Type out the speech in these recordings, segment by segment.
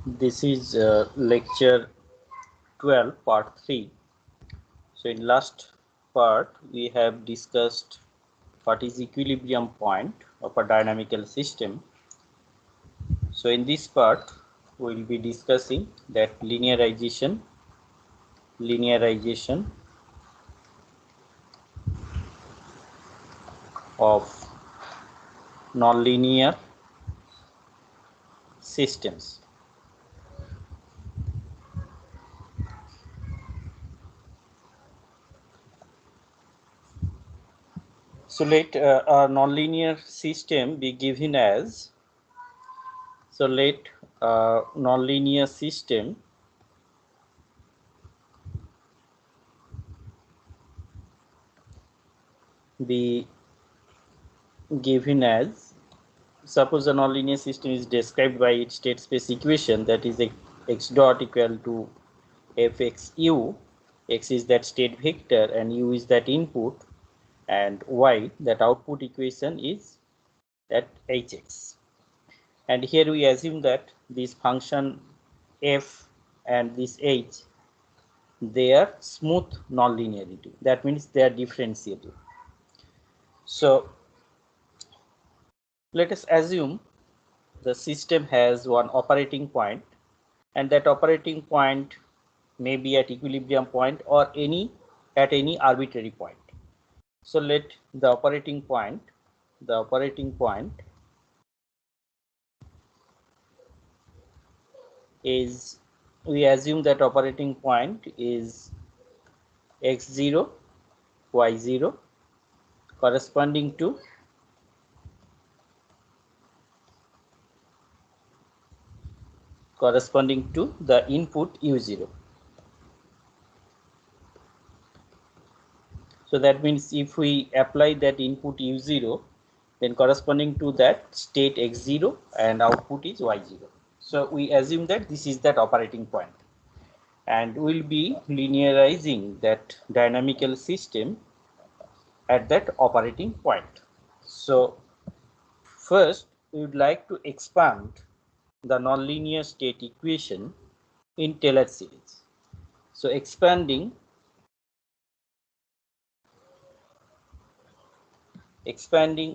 This is lecture 12 part 3. So in last part we have discussed what is equilibrium point of a dynamical system. So in this part we will be discussing that linearization of nonlinear systems. So let a nonlinear system be given as, so let a nonlinear system be given as, suppose a nonlinear system is described by its state space equation, that is x dot equal to fxu. X is that state vector and u is that input, and y that output equation is that hx. And here we assume that this function f and this h, they are smooth nonlinearity. That means they are differentiable. So let us assume the system has one operating point, and that operating point may be at equilibrium point or at any arbitrary point. So let the operating point is, we assume that operating point is x0, y0 corresponding to the input u0. So that means if we apply that input u0, then corresponding to that state x0 and output is y0. So we assume that this is that operating point, and we'll be linearizing that dynamical system at that operating point. So first we would like to expand the nonlinear state equation in Taylor series. So expanding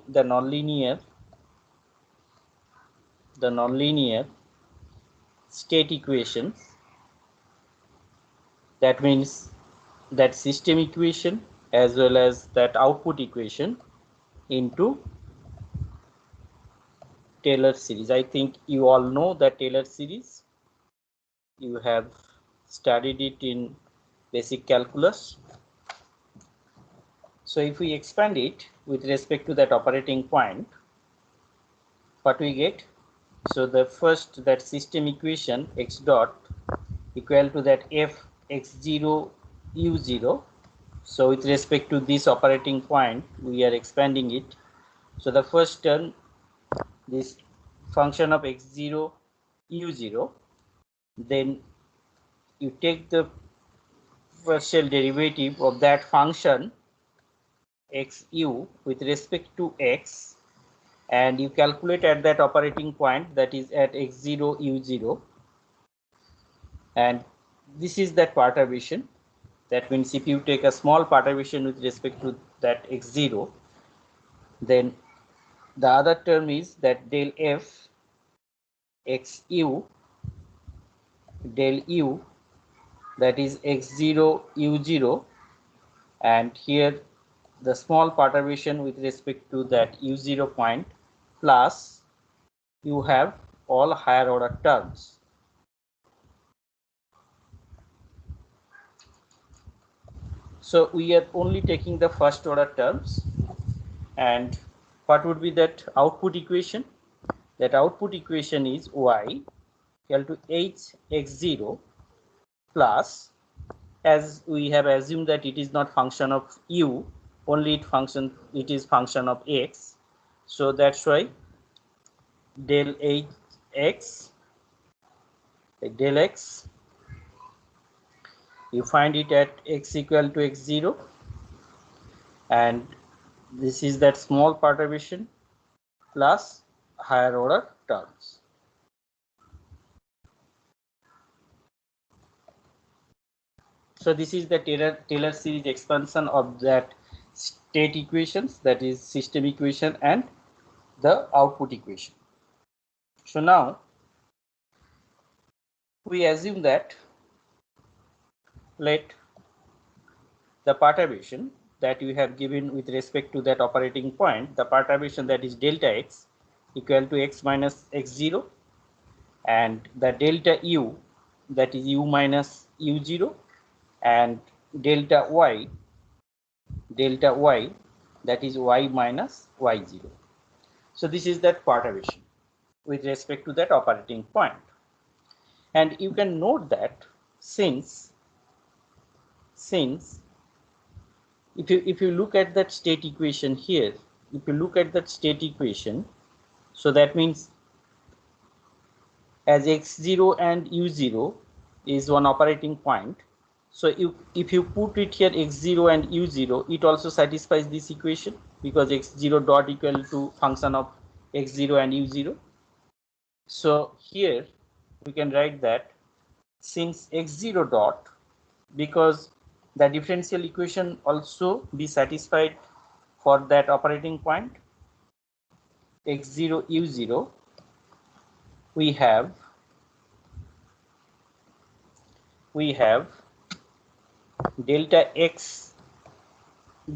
the nonlinear state equations, that means that system equation as well as that output equation, into Taylor series. I think you all know that Taylor series. You have studied it in basic calculus. So if we expand it with respect to that operating point, what we get? So the first, that system equation x dot equal to that f x0 u0. So with respect to this operating point, we are expanding it. So the first term, this function of x0 u0, then you take the partial derivative of that function xu with respect to x, and you calculate at that operating point, that is at x0 u0, and this is that perturbation. That means if you take a small perturbation with respect to that x0, then the other term is that del f xu del u, that is x0 u0, and here the small perturbation with respect to that u0 point, plus you have all higher order terms. So we are only taking the first order terms, and what would be that output equation? That output equation is y equal to h x0 plus, as we have assumed that it is not function of u, only it is function of x, so that's why del x del x, you find it at x equal to x0, and this is that small perturbation plus higher order terms. So this is the Taylor series expansion of that state equations, that is system equation and the output equation. So now we assume that let the perturbation that you have given with respect to that operating point, the perturbation that is delta x equal to x minus x0, and the delta u that is u minus u0, and delta y that is y minus y0. So this is that perturbation with respect to that operating point. And you can note that since if you look at that state equation here, if you look at that state equation, so that means as x0 and u0 is one operating point, so if you put it here x0 and u0, it also satisfies this equation because x0 dot equal to function of x0 and u0. So here we can write that since x0 dot, because the differential equation also be satisfied for that operating point x0 u0, we have delta x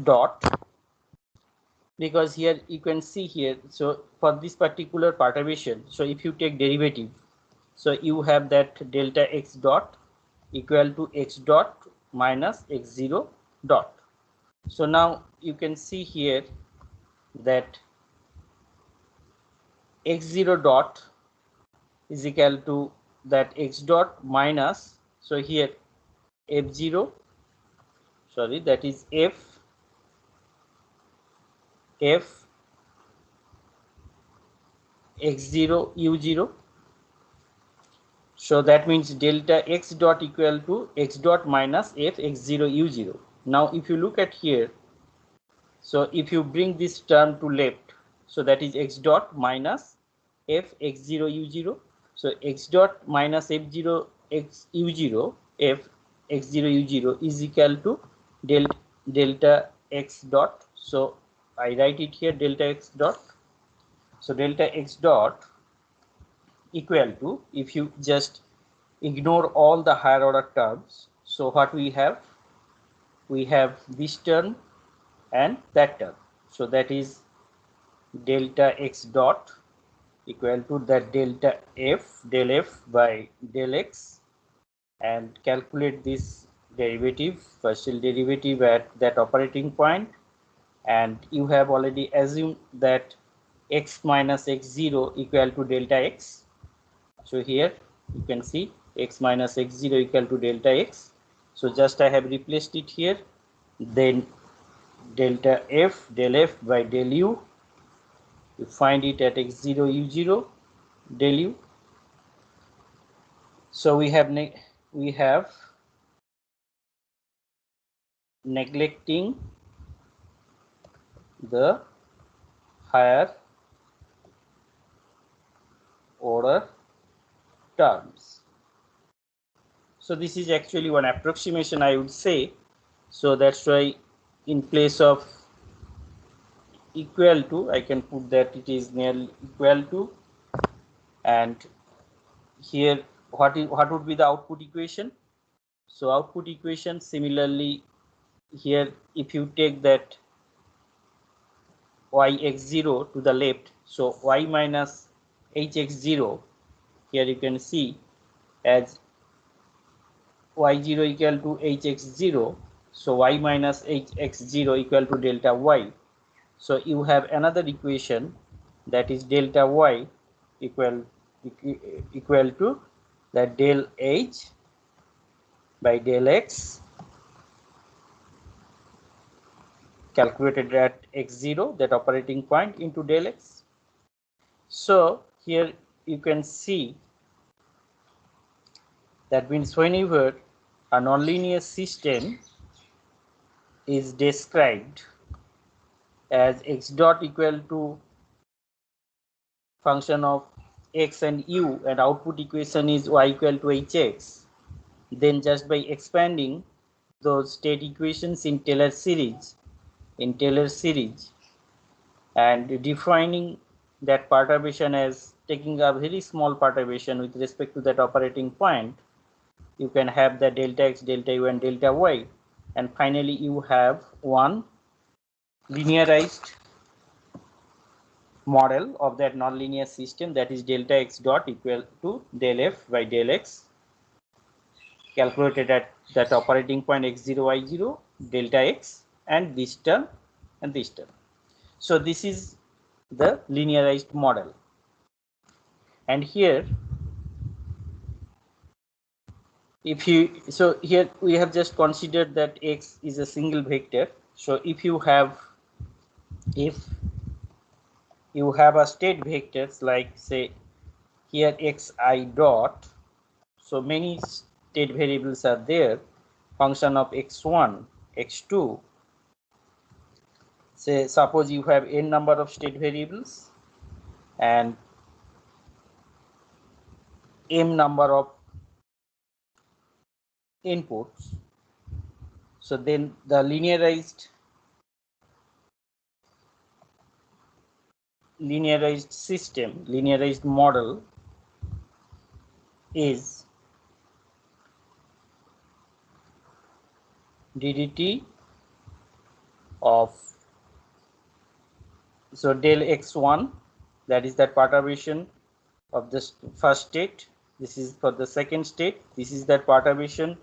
dot, because here you can see here, so for this particular perturbation, so if you take derivative, so you have that delta x dot equal to x dot minus x0 dot. So now you can see here that x0 dot is equal to that x dot minus, so here f0, sorry, that is f x0 u0. So that means delta x dot equal to x dot minus f x0 u0. Now if you look at here, so if you bring this term to left, so that is x dot minus f x0 u0. So x dot minus f0 x u0 f x0 u0 is equal to delta x dot. So I write it here delta x dot. So delta x dot equal to, if you just ignore all the higher order terms, so what we have this term and that term. So that is delta x dot equal to that delta f del f by del x, and calculate this derivative, partial derivative at that operating point, and you have already assumed that x minus x0 equal to delta x. So here you can see x minus x0 equal to delta x. So just I have replaced it here, then delta f del f by del u, you find it at x0 u0 del u. So we have neglecting the higher order terms. So this is actually one approximation, I would say. So that's why in place of equal to, I can put that it is nearly equal to, and here what would be the output equation? So output equation, similarly here, if you take that y x0 to the left, so y minus hx0, here you can see as y0 equal to hx0, so y minus hx0 equal to delta y. So you have another equation, that is delta y equal to that del h by del x, calculated at x0, that operating point, into del x. So here you can see that means whenever a nonlinear system is described as x dot equal to function of x and u, and output equation is y equal to hx, then just by expanding those state equations in Taylor series, and defining that perturbation as taking a very small perturbation with respect to that operating point, you can have the delta x, delta u, and delta y, and finally you have one linearized model of that nonlinear system, that is delta x dot equal to del f by del x, calculated at that operating point x0, y0, delta x, and this term and this term. So this is the linearized model. And here, if you, so here we have just considered that x is a single vector. So if you have a state vectors like, say here xi dot, so many state variables are there, function of x1, x2. Say suppose you have n number of state variables and m number of inputs. So then the linearized system, linearized model is ddt of, so del x1, that is that perturbation of this first state, this is for the second state, this is that perturbation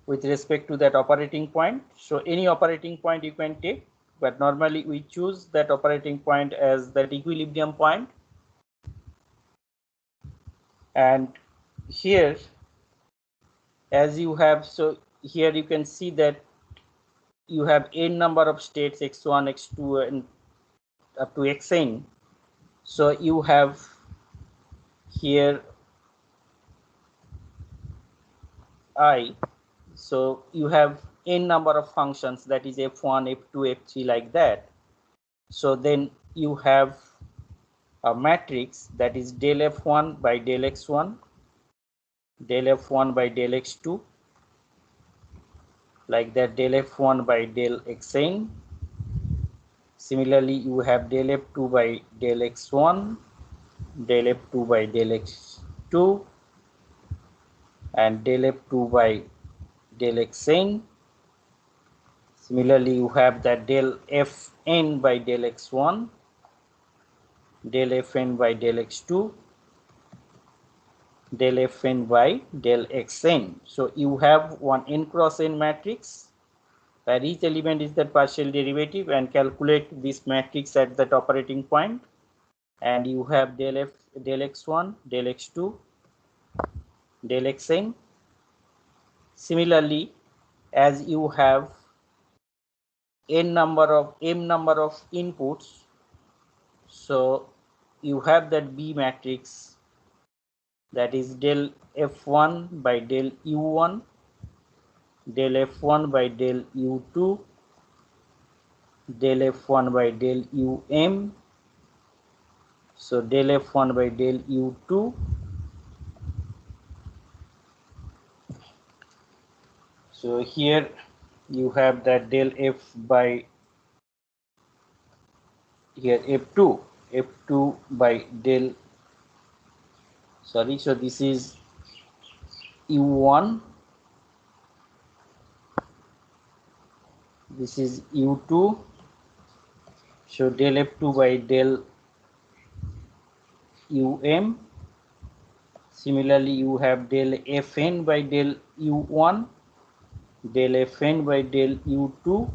with respect to that operating point. So any operating point you can take, but normally we choose that operating point as that equilibrium point. And here, as you have, so here you can see that you have n number of states, x1, x2, and up to xn. So you have here I, so you have n number of functions, that is f1, f2, f3, like that. So then you have a matrix that is del f1 by del x1, del f1 by del x2, like that, del f1 by del xn. Similarly, you have del f2 by del x1, del f2 by del x2, and del f2 by del xn. Similarly, you have that del fn by del x1, del fn by del x2, del fn by del xn. So you have one n cross n matrix where each element is the partial derivative, and calculate this matrix at that operating point. And you have del x1, del x2, del xn. Similarly, as you have m number of inputs, so you have that B matrix, that is del f1 by del u1, del f1 by del u2, del f1 by del um, so del f1 by del u2, so here you have that del f by here f2 by del, sorry, so this is u1, this is u2, so del f2 by del um. Similarly, you have del fn by del u1, del fn by del u2,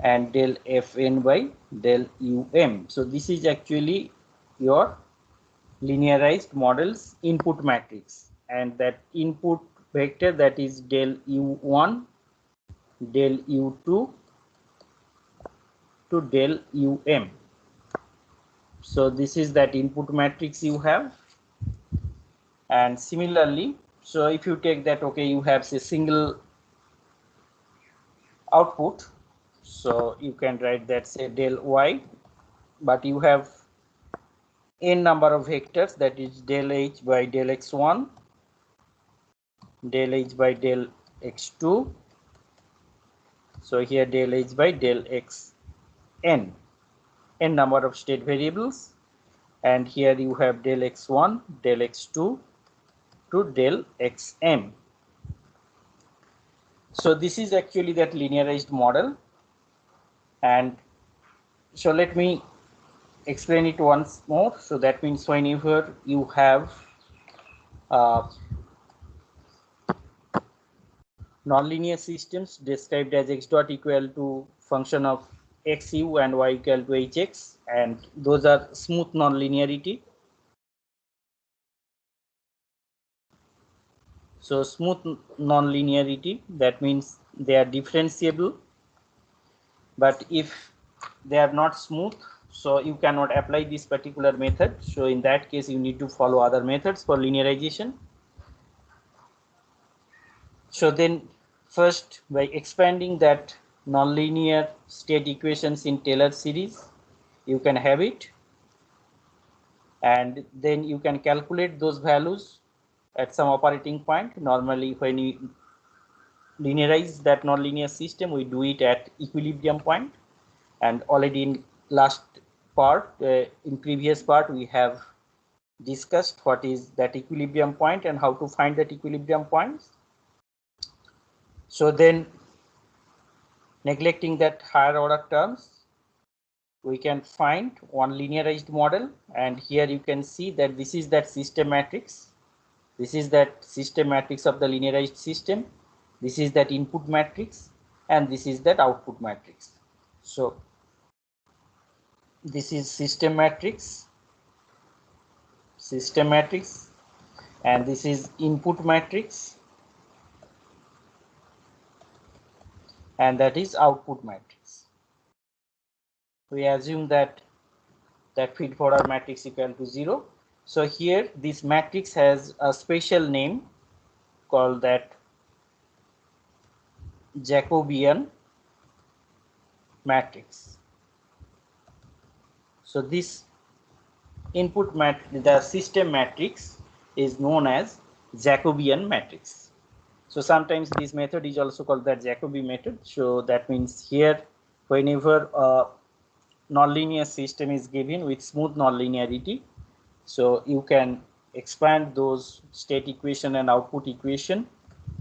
and del fn by del um. So this is actually your linearized model's input matrix, and that input vector, that is del u1, del u2 to del um. So this is that input matrix you have. And similarly, so if you take that, okay, you have a single output, so you can write that, say del y, but you have n number of vectors, that is del h by del x1, del h by del x2, So here del H by del X n number of state variables, and here you have del X1, del X2 to del Xm. So this is actually that linearized model, and so let me explain it once more. So that means whenever you have nonlinear systems described as x dot equal to function of xu and y equal to hx, and those are smooth nonlinearity. So smooth nonlinearity, that means they are differentiable, but if they are not smooth, so you cannot apply this particular method. So in that case you need to follow other methods for linearization. So then first, by expanding that nonlinear state equations in Taylor series, you can have it, and then you can calculate those values at some operating point. Normally when you linearize that nonlinear system, we do it at equilibrium point, and already in last part, in previous part, we have discussed what is that equilibrium point and how to find that equilibrium points. So then, neglecting that higher order terms, we can find one linearized model, and here you can see that this is that system matrix. This is that system matrix of the linearized system. This is that input matrix, and this is that output matrix. So this is system matrix, and this is input matrix, and that is output matrix. We assume that feed forward matrix equal to 0. So here this matrix has a special name called that Jacobian matrix. So this input matrix, the system matrix, is known as Jacobian matrix. So sometimes this method is also called the Jacobi method. So that means here whenever a nonlinear system is given with smooth nonlinearity, so you can expand those state equation and output equation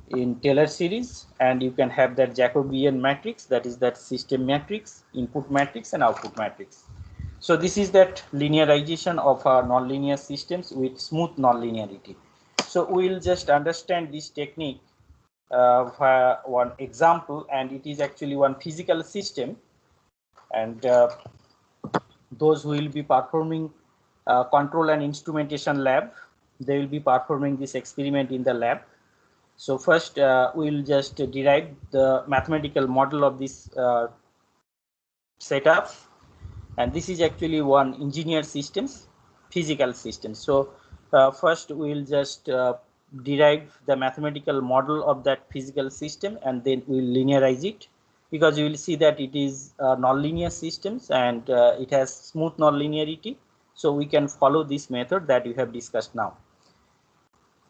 in Taylor series, and you can have that Jacobian matrix, that is that system matrix, input matrix, and output matrix. So this is that linearization of our nonlinear systems with smooth nonlinearity. So we will just understand this technique via one example, and it is actually one physical system, and those who will be performing control and instrumentation lab, they will be performing this experiment in the lab. So first we will just derive the mathematical model of this setup, and this is actually one engineered systems, physical system. So first we will just derive the mathematical model of that physical system, and then we will linearize it, because you will see that it is nonlinear systems, and it has smooth nonlinearity. So we can follow this method that we have discussed now.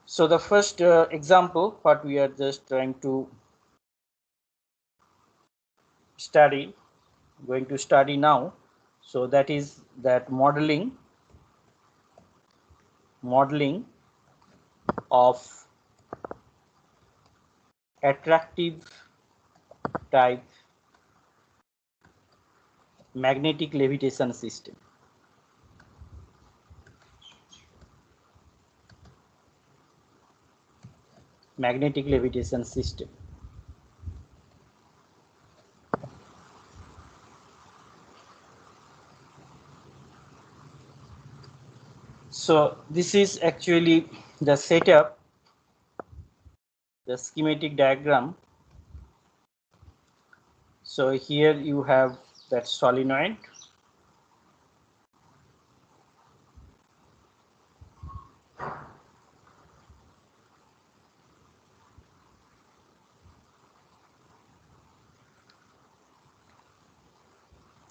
So the first example, what we are just trying to study, going to study now, so that is that modeling of attractive type magnetic levitation system. Magnetic levitation system. So this is actually the setup, the schematic diagram. So here you have that solenoid,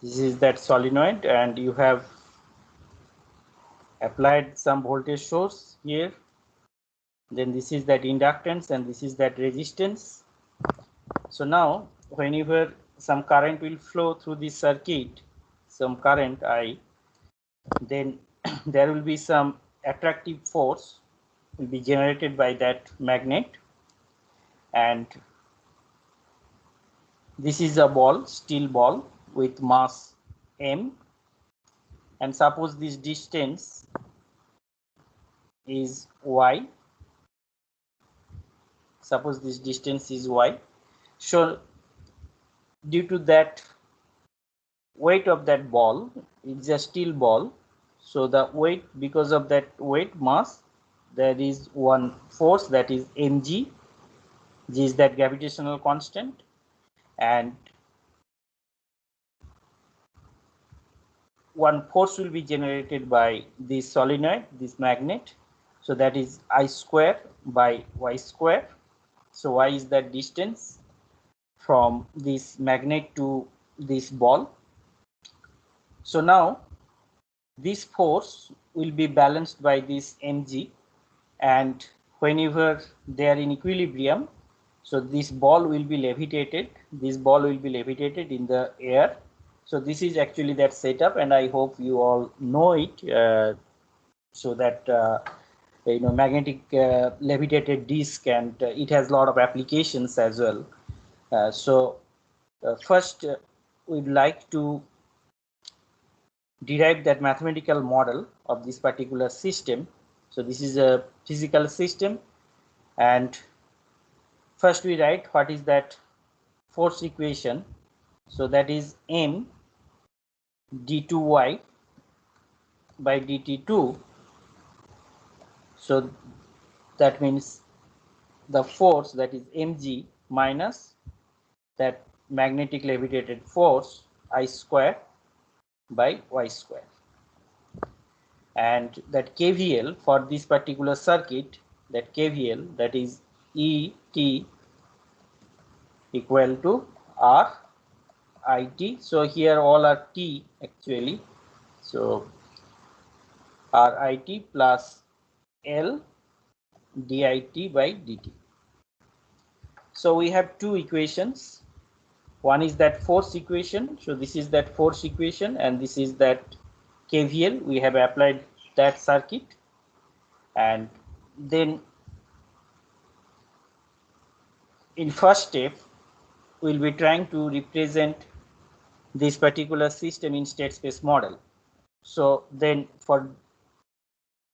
this is that solenoid, and you have applied some voltage source here. Then this is that inductance, and this is that resistance. So now whenever some current will flow through this circuit, some current I, then there will be some attractive force will be generated by that magnet, and this is a ball, steel ball with mass m, and suppose this distance is y, suppose this distance is y. So due to that weight of that ball, it's a steel ball, so the weight, because of that weight mass, there is one force, that is mg. G is that gravitational constant, and one force will be generated by this solenoid, this magnet, so that is I square by y square. So y is that distance from this magnet to this ball. So now this force will be balanced by this mg, and whenever they are in equilibrium, so this ball will be levitated, this ball will be levitated in the air. So this is actually that setup, and I hope you all know it, so that magnetic levitated disc, and it has a lot of applications as well. First we'd like to derive that mathematical model of this particular system. So this is a physical system, and first we write what is that force equation. So that is m d2y by dt2. So that means the force, that is mg, minus that magnetic levitated force I square by y square. And that KVL for this particular circuit, that KVL, that is ET equal to R IT. So here all are T actually. So RIT plus L DIT by DT. So we have two equations. One is that force equation. So this is that force equation, and this is that KVL. We have applied that circuit, and then in first step we'll be trying to represent this particular system in state space model. So then for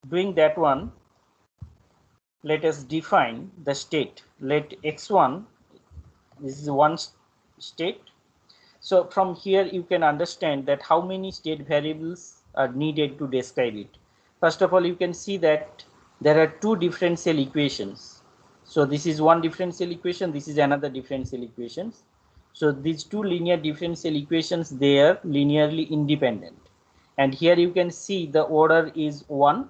doing that one, let us define the state. Let x1, this is one state. So from here you can understand that how many state variables are needed to describe it. First of all, you can see that there are two differential equations. So this is one differential equation, this is another differential equations. So these two linear differential equations, they are linearly independent. And here you can see the order is 1,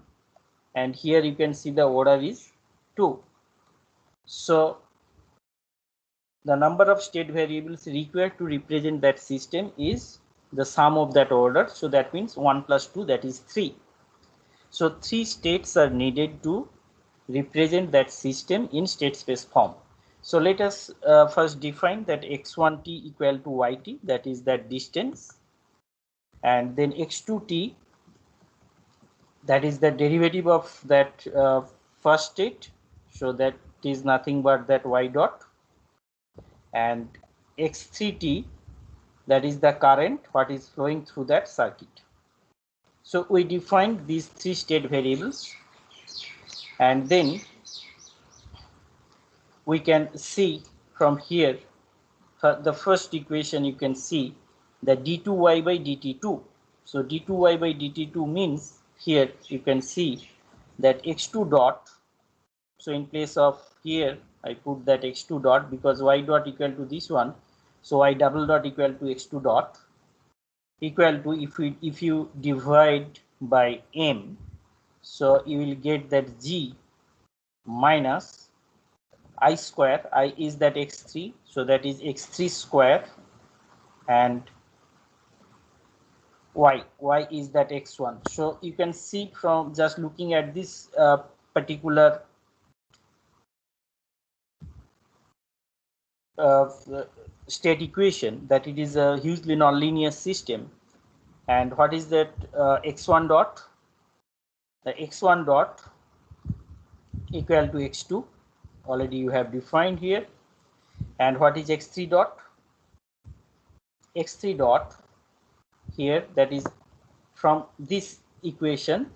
and here you can see the order is 2. So the number of state variables required to represent that system is the sum of that order. So that means 1 plus 2, that is 3. So 3 states are needed to represent that system in state space form. So let us first define that x1t equal to yt, that is that distance, and then x2t, that is the derivative of that first state. So that is nothing but that y dot, and x3t, that is the current what is flowing through that circuit. So we defined these 3 state variables, and then we can see from here, the first equation you can see that d2y by dt2. So d2y by dt2 means, here you can see that x2 dot. So in place of here I put that x2 dot because y dot equal to this one. So y double dot equal to x2 dot equal to, if you divide by m, so you will get that g minus I square. I is that x3, so that is x3 square, and y is that x1. So you can see from just looking at this particular state equation that it is a hugely nonlinear system. And what is that x1 dot? The x1 dot equal to x2, already you have defined here. And what is x3 dot? X3 dot here, that is from this equation,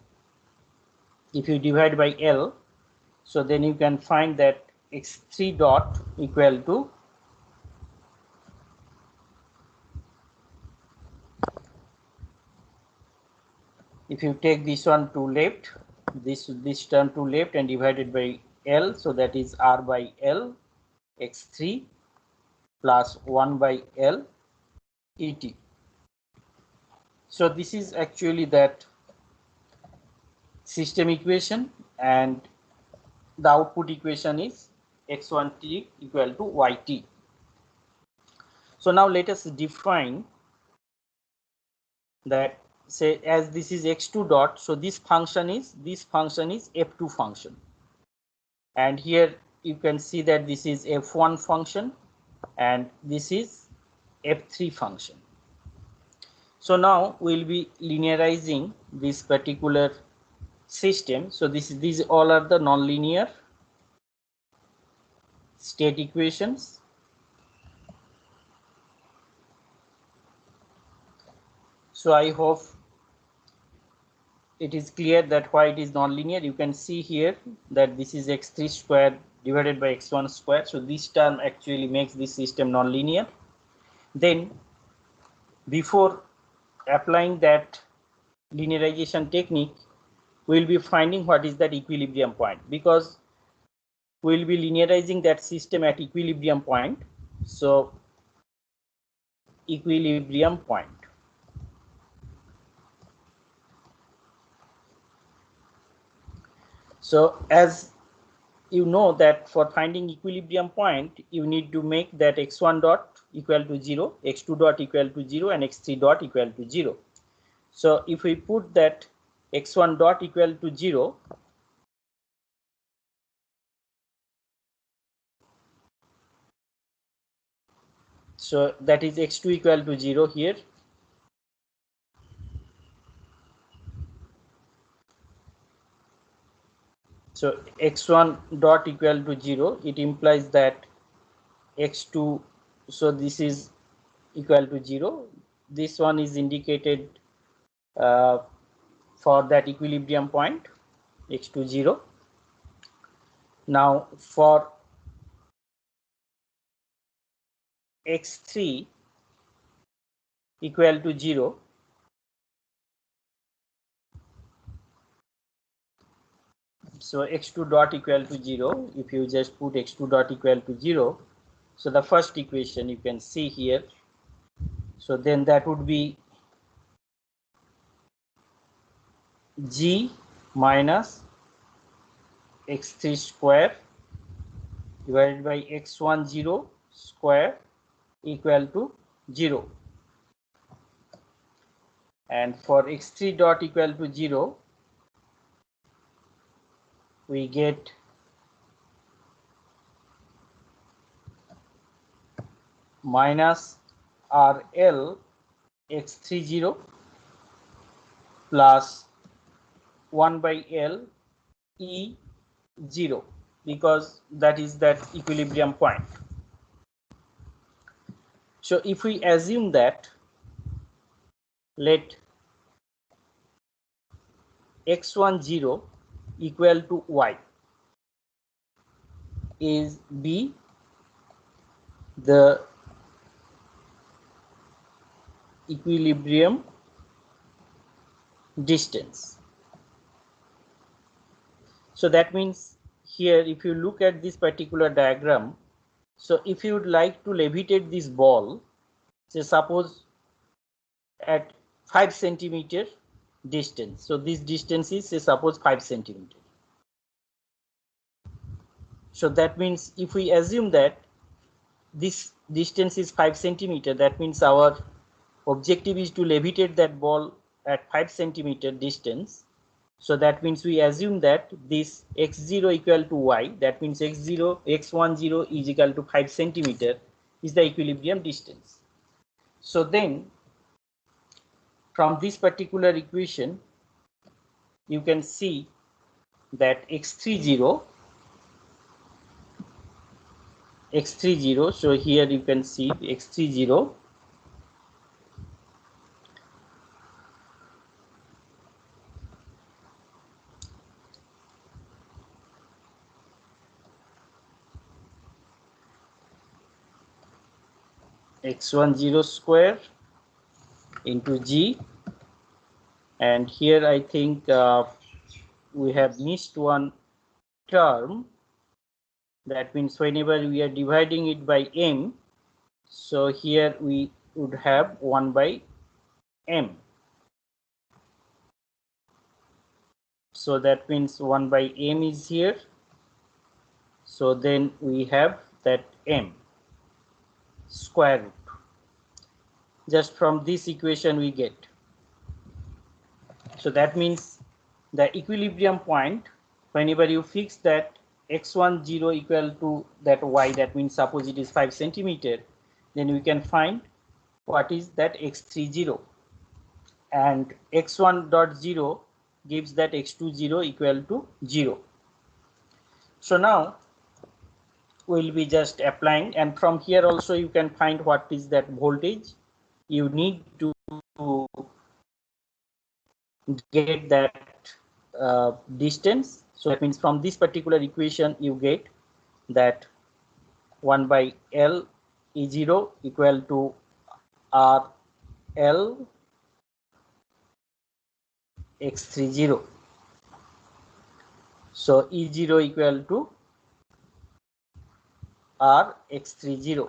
if you divide by L, so then you can find that x3 dot equal to if you take this one to left, this term to left and divided by L, so that is R by L x3 plus 1 by L et. So this is actually that system equation, and the output equation is x1t equal to yt. So now let us define that, say as this is x2 dot, so this function is f2 function, and here you can see that this is f1 function and this is f3 function. So now we'll be linearizing this particular system. So these all are the nonlinear state equations. So I hope it is clear that why it is nonlinear. You can see here that this is x3 square divided by x1 square. So this term actually makes this system nonlinear. Then before applying that linearization technique, we will be finding what is that equilibrium point, because we will be linearizing that system at equilibrium point. So equilibrium point. So as you know that for finding equilibrium point, you need to make that x1 dot equal to 0, x2 dot equal to 0 and x3 dot equal to 0. So if we put that x1 dot equal to 0, so that is x2 equal to 0 here. So x1 dot equal to 0, it implies that x2, so this is equal to 0. This one is indicated for that equilibrium point, x2 0. Now for x3 equal to 0, so x2 dot equal to 0, if you just put x2 dot equal to 0, so the first equation you can see here, so then that would be g minus x3 square divided by x1 0 square equal to 0. And for x3 dot equal to 0, we get minus RL x3 0 plus 1 by L E 0, because that is that equilibrium point. So if we assume that let x1 0 equal to y is be the equilibrium distance. So that means here if you look at this particular diagram, so if you would like to levitate this ball, say suppose at 5 centimeter distance, so this distance is say suppose 5 centimeter. So that means if we assume that this distance is 5 centimeter, that means our objective is to levitate that ball at 5 centimeter distance. So that means we assume that this x0 equal to y, that means x1 0 is equal to 5 centimeter, is the equilibrium distance. So then from this particular equation you can see that x30, so here you can see x30 x10 square into g, and here I think we have missed one term. That means whenever we are dividing it by m, so here we would have 1 by m. So that means 1 by m is here. So then we have that m square root. Just from this equation we get. So that means the equilibrium point, whenever you fix that x10 equal to that y, that means suppose it is 5 centimeter, then we can find what is that x30, and x1.0 gives that x20 equal to 0. So now we'll be just applying, and from here also you can find what is that voltage. You need to get that distance. So that means from this particular equation you get that 1 by L E0 equal to R L x30. So E0 equal to R x30.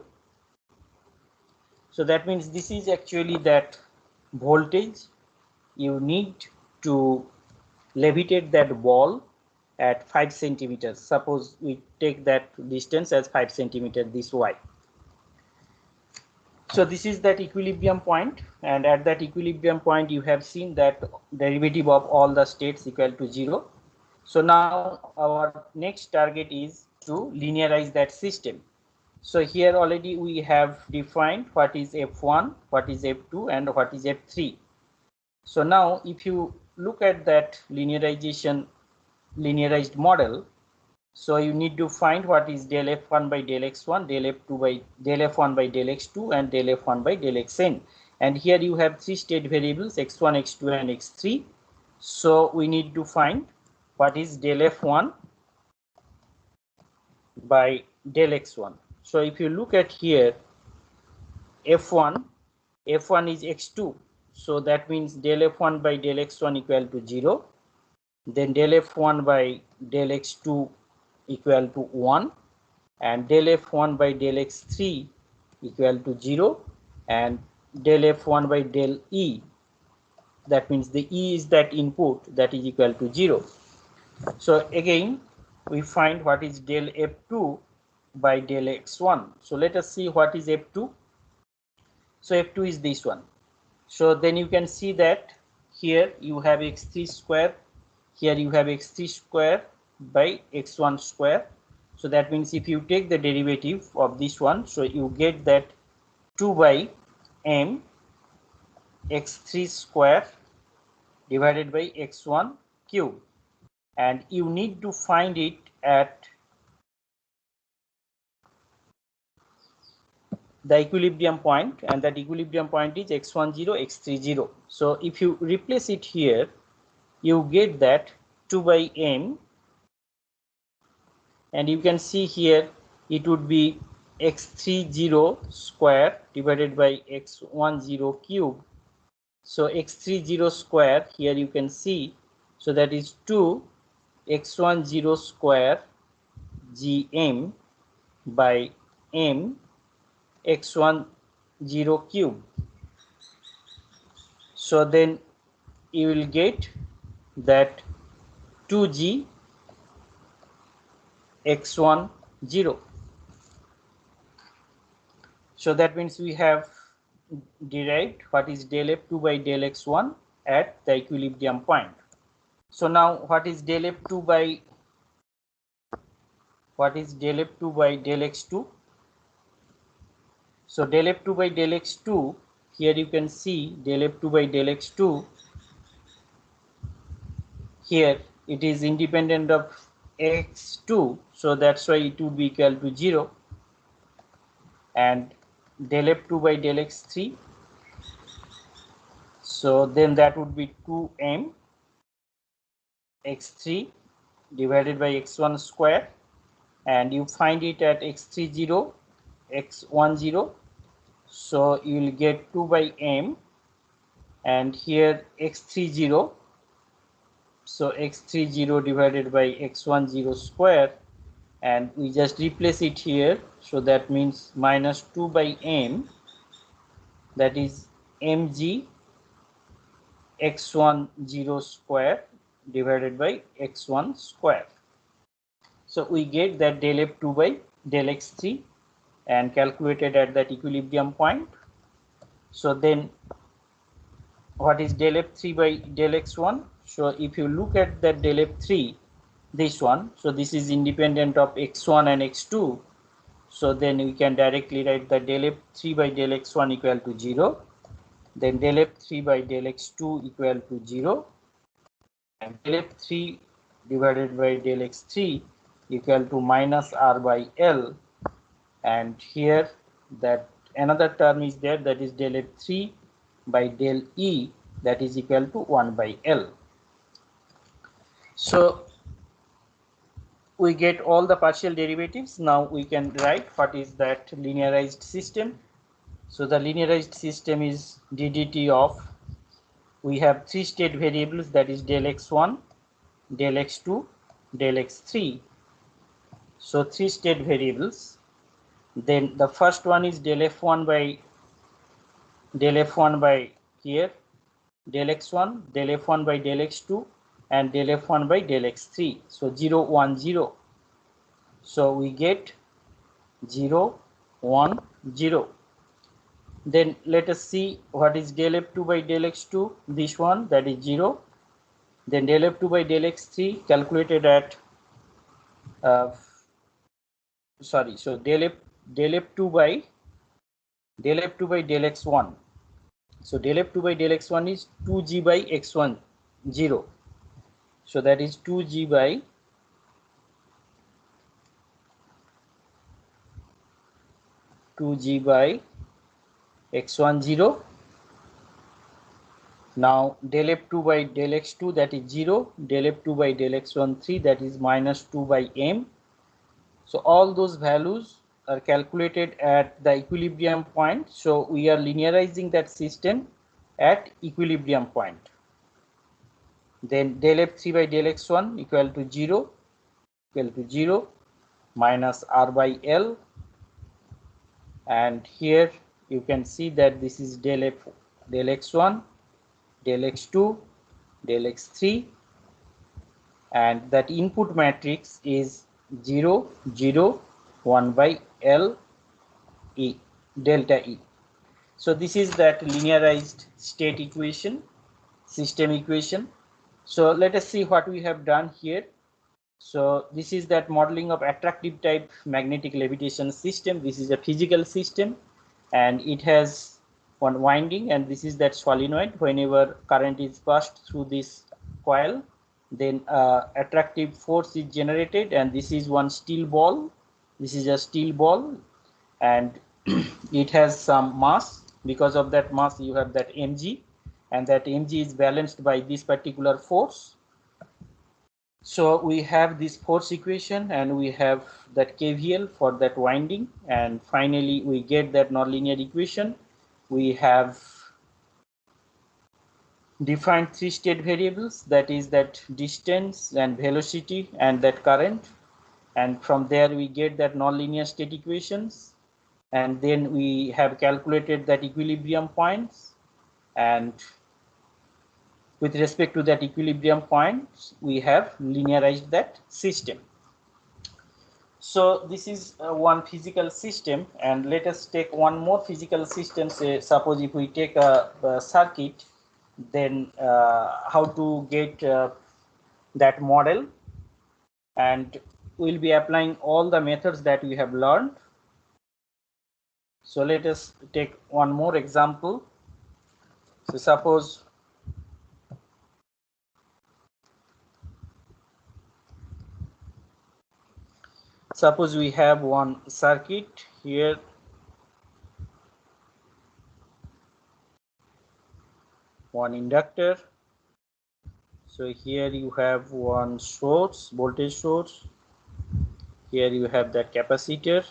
So that means this is actually that voltage you need to levitate that ball at 5 centimeters. Suppose we take that distance as 5 centimeters, this y. So this is that equilibrium point, and at that equilibrium point you have seen that derivative of all the states equal to 0. So now our next target is to linearize that system. So here already we have defined what is F1, what is F2, and what is F3. So now if you look at that linearized model, so you need to find what is del F1 by del X1, del F2 by del F1 by del X2, and del F1 by del Xn. And here you have 3 state variables x1, x2, and x3. So we need to find what is del F1 by del X1. So if you look at here, F1 is x2. So that means del F1 by del X1 equal to 0. Then del F1 by del X2 equal to 1, and del F1 by del X3 equal to 0, and del F1 by del E, that means the E is that input, that is equal to 0. So again we find what is del F2 by del X1. So let us see what is F2. So F2 is this one. So then you can see that here you have x3 square, here you have x3 square by x1 square. So that means if you take the derivative of this one, so you get that 2 by m x3 square divided by x1 cube, and you need to find it at the equilibrium point, and that equilibrium point is x10, x30. So if you replace it here, you get that 2 by m, and you can see here it would be x30 square divided by x10 cube. So x30 square here you can see, so that is 2 x10 square gm by m x10 cube. So then you will get that 2g x10. So that means we have derived what is del F2 by del X1 at the equilibrium point. So now what is del F2 by del X2? So del f2 by del x2, here you can see del f2 by del x2, here it is independent of x2, so that's why it would be equal to 0, and del f2 by del x3, so then that would be 2m x3 divided by x1 square, and you find it at x3 0, x1 0, so you will get 2 by m, and here x3 0, so x3 0 divided by x1 0 square, and we just replace it here, so that means minus 2 by m, that is mg x1 0 square divided by x1 square. So we get that del f2 by del x3 and calculated at that equilibrium point. So then what is del f3 by del x1? So if you look at that del f3, this one, so this is independent of x1 and x2, so then we can directly write that del f3 by del x1 equal to 0, then del f3 by del x2 equal to 0, and del f3 divided by del x3 equal to minus r by l, and here that another term is there, that is del f3 by del e, that is equal to 1 by l. So we get all the partial derivatives. Now we can write what is that linearized system. So the linearized system is ddt of, we have three state variables, that is del x1, del x2, del x3. So three state variables. Then the first one is del f1 by here, del x1, del f1 by del x2, and del f1 by del x3. So 0 1 0. So we get 0 1 0. Then let us see what is del f2 by del x2, this one, that is 0. Then del f2 by del x3 calculated at so del f2 by del x1. So del f2 by del x1 is 2g by x1 0. So that is 2g by x1 0. Now del f2 by del x2, that is 0, del f2 by del x1 3, that is minus 2 by m. So all those values are calculated at the equilibrium point. So we are linearizing that system at equilibrium point. Then del f3 by del x1 equal to 0 minus r by l, and here you can see that this is del x1, del x2, del x3, and that input matrix is 0 0 1 by l e, delta e. So this is that linearized state equation, system equation. So let us see what we have done here. So this is that modeling of attractive type magnetic levitation system. This is a physical system, and it has one winding, and this is that solenoid. Whenever current is passed through this coil, then attractive force is generated, and this is one steel ball. This is a steel ball, and it has some mass. Because of that mass, you have that mg, and that mg is balanced by this particular force. So we have this force equation, and we have that KVL for that winding, and finally we get that nonlinear equation. We have defined three state variables, that is that distance and velocity and that current, and from there we get that nonlinear state equations, and then we have calculated that equilibrium points, and with respect to that equilibrium points we have linearized that system. So this is one physical system, and let us take one more physical system. Say, suppose if we take a circuit, then how to get that model, and we'll be applying all the methods that we have learned. So let us take one more example. So suppose we have one circuit here, one inductor. So here you have one source, voltage source. Here you have that capacitor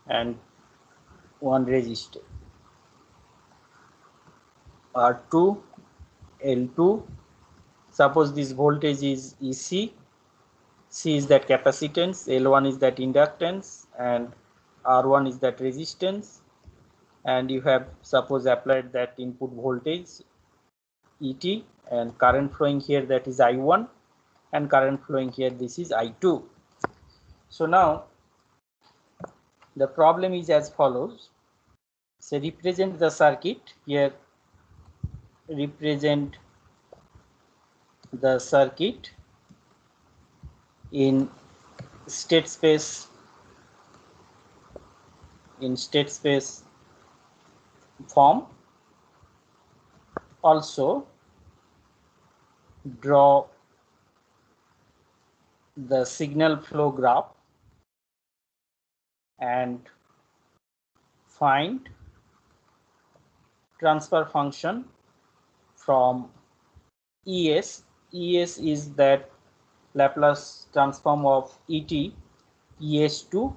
and one resistor, R2, L2. Suppose this voltage is EC, C is that capacitance, L1 is that inductance, and R1 is that resistance. And you have suppose applied that input voltage ET, and current flowing here, that is I1, and current flowing here, this is I2. So now the problem is as follows. So represent the circuit here, represent the circuit in state space, form. Also draw the signal flow graph and find transfer function from ES. ES is that Laplace transform of ET, ES to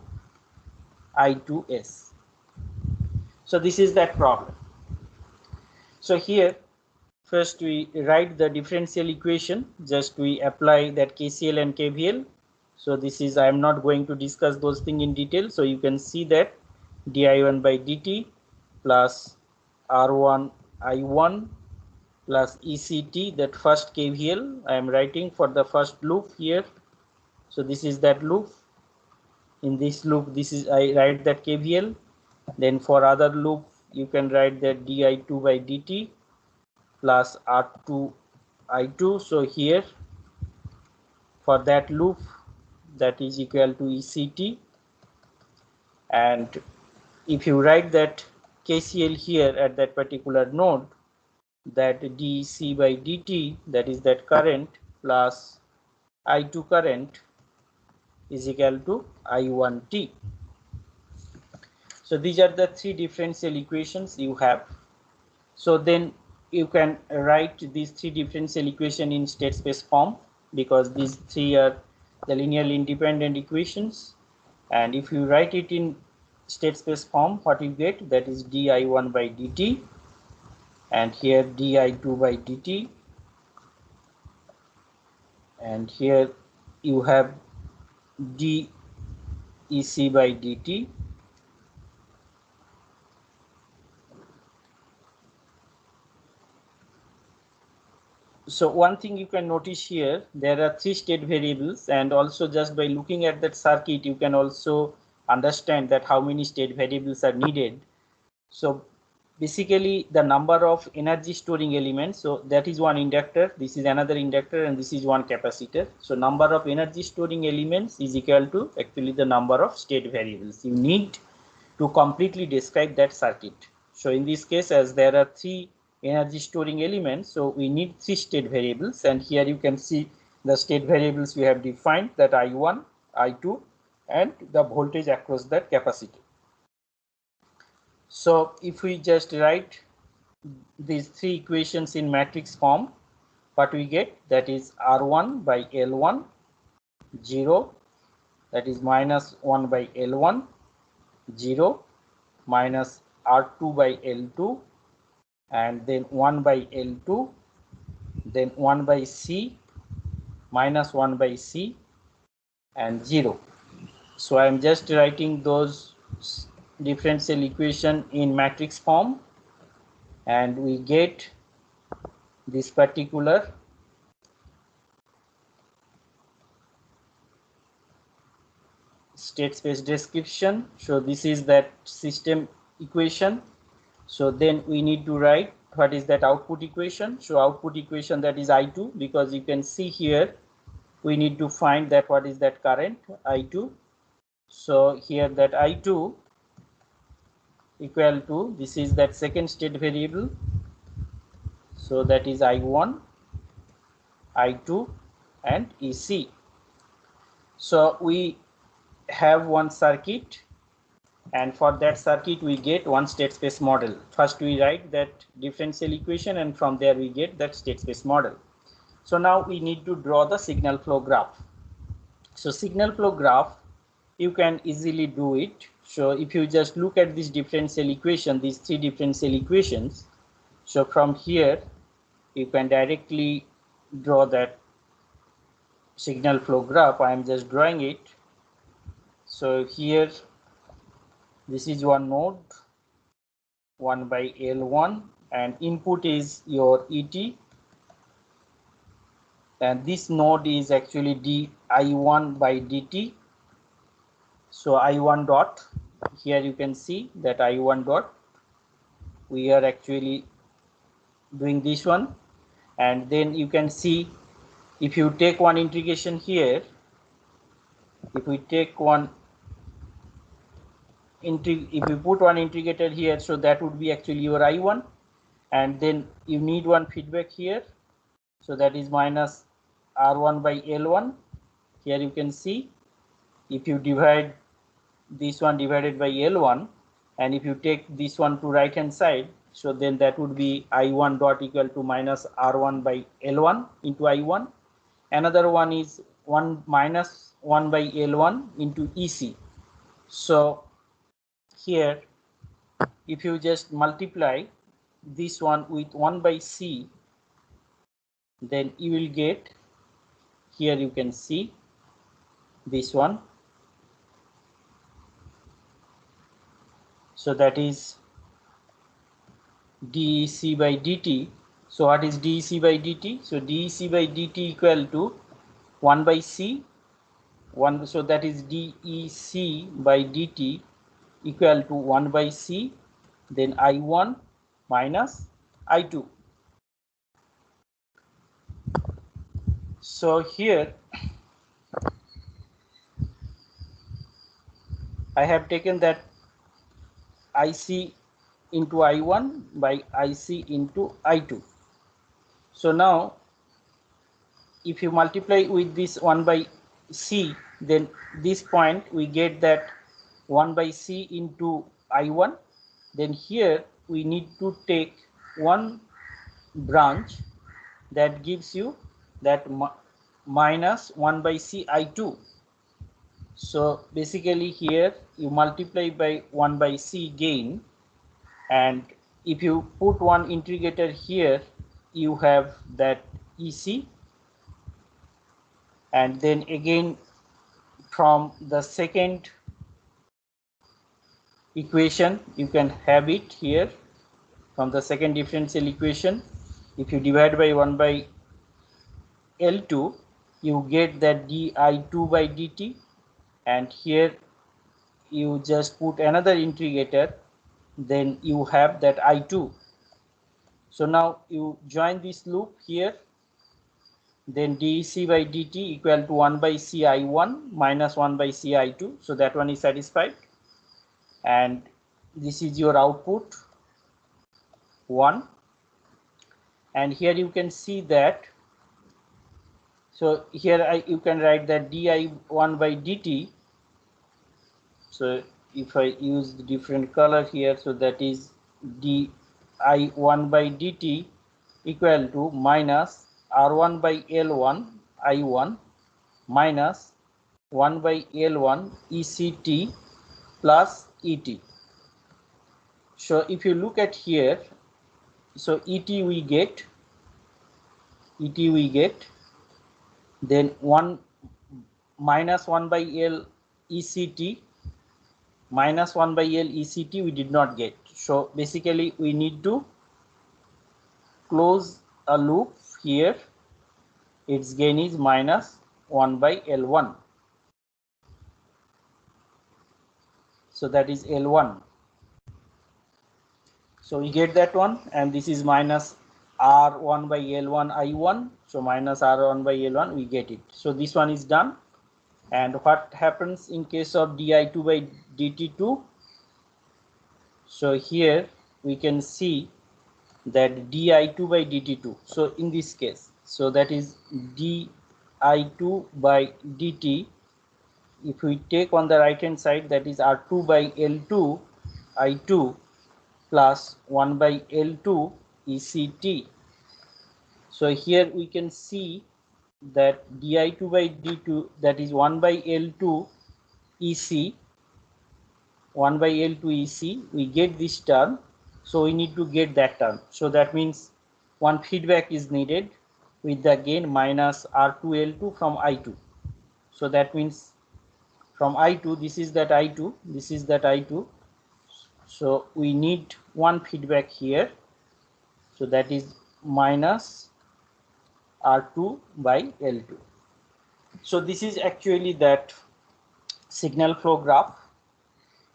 I2S. So this is that problem. So here first we write the differential equation, just we apply that KCL and KVL. So this is, I am not going to discuss those things in detail. So you can see that di1 by dt plus R1 I1 plus ECT, that first KVL I am writing for the first loop here. So this is that loop. In this loop, this is, I write that KVL. Then for other loop, you can write that di2 by dt plus R2 I2. So here for that loop, that is equal to ECT. And if you write that KCL here at that particular node, that dc by dt, that is that current, plus I2 current is equal to I1t. So these are the three differential equations you have. So then you can write these three differential equations in state space form, because these three are the linearly independent equations. And if you write it in state space form, what you get, that is di1 by dt, and here di2 by dt, and here you have dec by dt. So one thing you can notice here, there are three state variables, and also just by looking at that circuit, you can also understand that how many state variables are needed. So basically the number of energy storing elements, so that is one inductor, this is another inductor, and this is one capacitor. So number of energy storing elements is equal to actually the number of state variables you need to completely describe that circuit. So in this case, as there are three energy storing elements, so we need three state variables, and here you can see the state variables we have defined, that I1, I2, and the voltage across that capacitor. So if we just write these three equations in matrix form, what we get, that is R1 by L1, 0, that is minus 1 by L1, 0, minus R2 by L2, and then 1 by L2, then 1 by C, minus 1 by C, and 0. So I am just writing those differential equation in matrix form, and we get this particular state space description. So this is that system equation. So then we need to write what is that output equation. So output equation, that is I2, because you can see here we need to find that what is that current I2. So here that I2 equal to, this is that second state variable, so that is I1, I2 and EC. So we have one circuit, and for that circuit we get one state space model. First we write that differential equation, and from there we get that state space model. So now we need to draw the signal flow graph. So signal flow graph, you can easily do it. So if you just look at this differential equation, these three differential equations, so from here you can directly draw that signal flow graph. I am just drawing it. So here this is one node, 1 by L1, and input is your ET, and this node is actually dI1 by dt. So I1 dot, here you can see that I1 dot, we are actually doing this one. And then you can see, if you take one integration here, if we take one if you put one integrator here, so that would be actually your I1, and then you need one feedback here, so that is minus R1 by L1. Here you can see, if you divide this one divided by L1, and if you take this one to right hand side, so then that would be I1 dot equal to minus R1 by L1 into I1. Another one is 1 minus 1 by L1 into EC. So here if you just multiply this one with 1 by C, then you will get, here you can see this one, so that is dEC by dt. So what is dEC by dt? So dEC by dt equal to 1 by C, 1, so that is dEC by dt equal to 1 by C, then I1 minus I2. So here I have taken that IC into I1 by IC into I2. So now if you multiply with this 1 by C, then this point we get that 1 by C into I1. Then here we need to take one branch that gives you that minus 1 by C I2. So basically here you multiply by 1 by C gain, and if you put one integrator here, you have that EC, and then again from the second equation you can have it here from the second differential equation. If you divide by 1 by L2, you get that dI2 by dt, and here you just put another integrator, then you have that I2. So now you join this loop here, then dEC by dt equal to 1 by CI1 minus 1 by CI2. So that one is satisfied, and this is your output 1. And here you can see that, so here you can write that di1 by dt. So if I use the different color here, so that is di1 by dt equal to minus R1 by L1 I1 minus 1 by L1 ECT plus ET. So if you look at here, so ET we get, then 1 minus 1 by L ECT minus 1 by L ECT we did not get. So basically we need to close a loop here. Its gain is minus 1 by L1. So that is L1. So we get that one, and this is minus R1 by L1 I1. So minus R1 by L1 we get it. So this one is done. And what happens in case of di2 by dt2? So here we can see that di2 by dt2. So in this case, so that is di2 by dt. If we take on the right hand side, that is r2 by l2 I2 plus 1 by L2 ECT. So here we can see that di2 by d2, that is 1 by L2 EC, 1 by L2 EC, we get this term. So we need to get that term. So that means one feedback is needed with the gain minus R2L2 from I2. So that means from I2, this is that I2, this is that I2. So we need one feedback here. So that is minus R2 by L2. So this is actually that signal flow graph.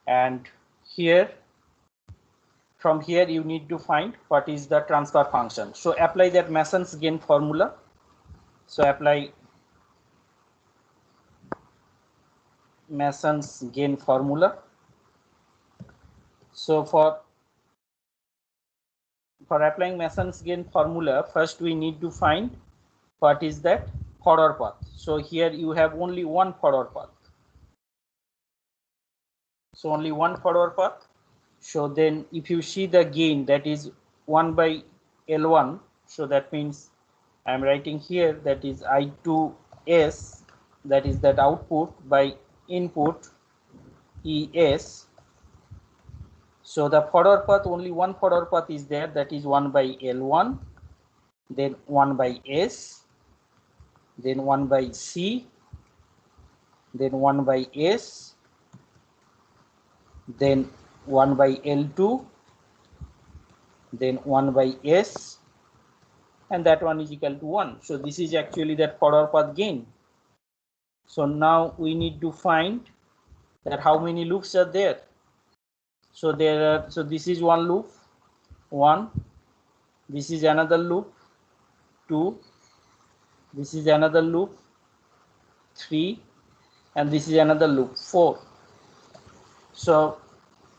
And here, from here you need to find what is the transfer function. So apply that Mason's gain formula. So apply Mason's gain formula. So for applying Mason's gain formula, first we need to find what is that forward path. So here you have only one forward path. So only one forward path. So then if you see the gain, that is 1 by L1. So that means I am writing here that is I2S, that is that output by input ES. So the forward path, only one forward path is there, that is 1 by L1, then 1 by S, then 1 by C, then 1 by S, then 1 by L2, then 1 by S, and that one is equal to 1. So this is actually that forward path gain. So now we need to find that how many loops are there. So so this is one loop, 1, this is another loop, 2, this is another loop, 3, and this is another loop, 4. So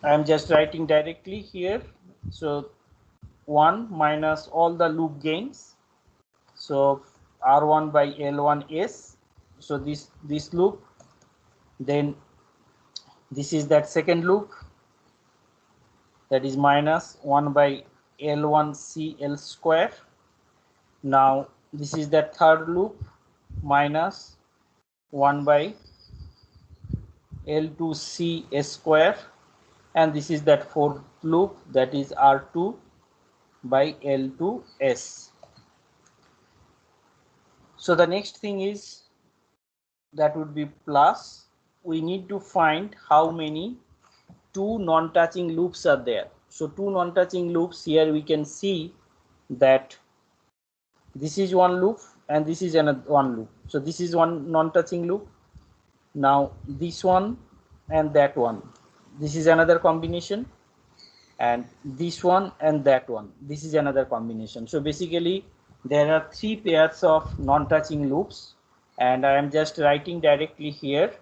I am just writing directly here. So 1 minus all the loop gains. So R1 by L1S. So this loop, then this is that second loop, that is minus 1 by L1CL square. Now this is that third loop, minus 1 by L2C square, and this is that fourth loop, that is R2 by L2S. So the next thing is, that would be plus, we need to find how many two non-touching loops are there. So two non-touching loops, here we can see that this is one loop and this is another one loop. So this is one non-touching loop. Now this one and that one, this is another combination, and this one and that one, this is another combination. So basically there are 3 pairs of non-touching loops, and I am just writing directly here.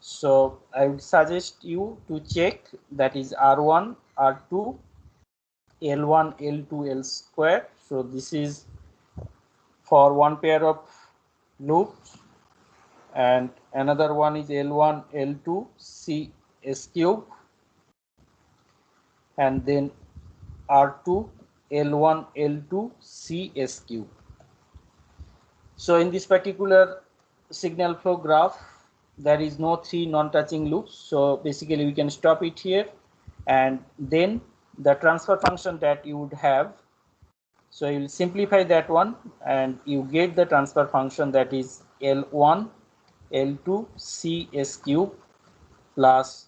So I would suggest you to check, that is R1, R2, L1, L2, L square. So this is for one pair of loops, and another one is L1, L2, C S cube, and then R2, L1, L2, C S cube. So in this particular signal flow graph, there is no 3 non-touching loops. So basically we can stop it here, and then the transfer function that you would have, so you will simplify that one and you get the transfer function, that is L1, L2, C S cube plus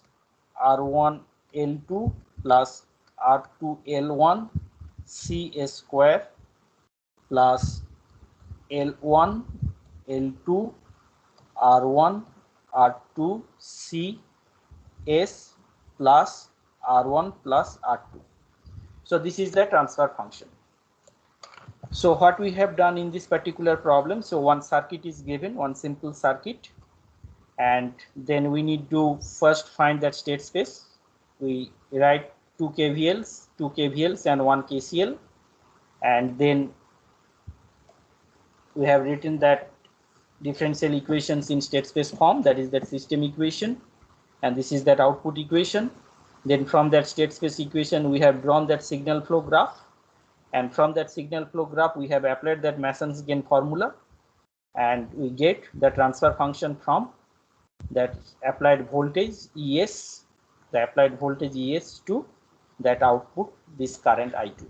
R1, L2 plus R2, L1, C S square plus L1, L2, R1, R2, C S plus R1 plus R2. So this is the transfer function. So what we have done in this particular problem, so one circuit is given, one simple circuit, and then we need to first find that state space. We write 2 KVLs and 1 KCL, and then we have written that differential equations in state space form, that is that system equation, and this is that output equation. Then from that state space equation we have drawn that signal flow graph, and from that signal flow graph we have applied that Mason's gain formula, and we get the transfer function from that applied voltage ES, the applied voltage ES to that output, this current I2.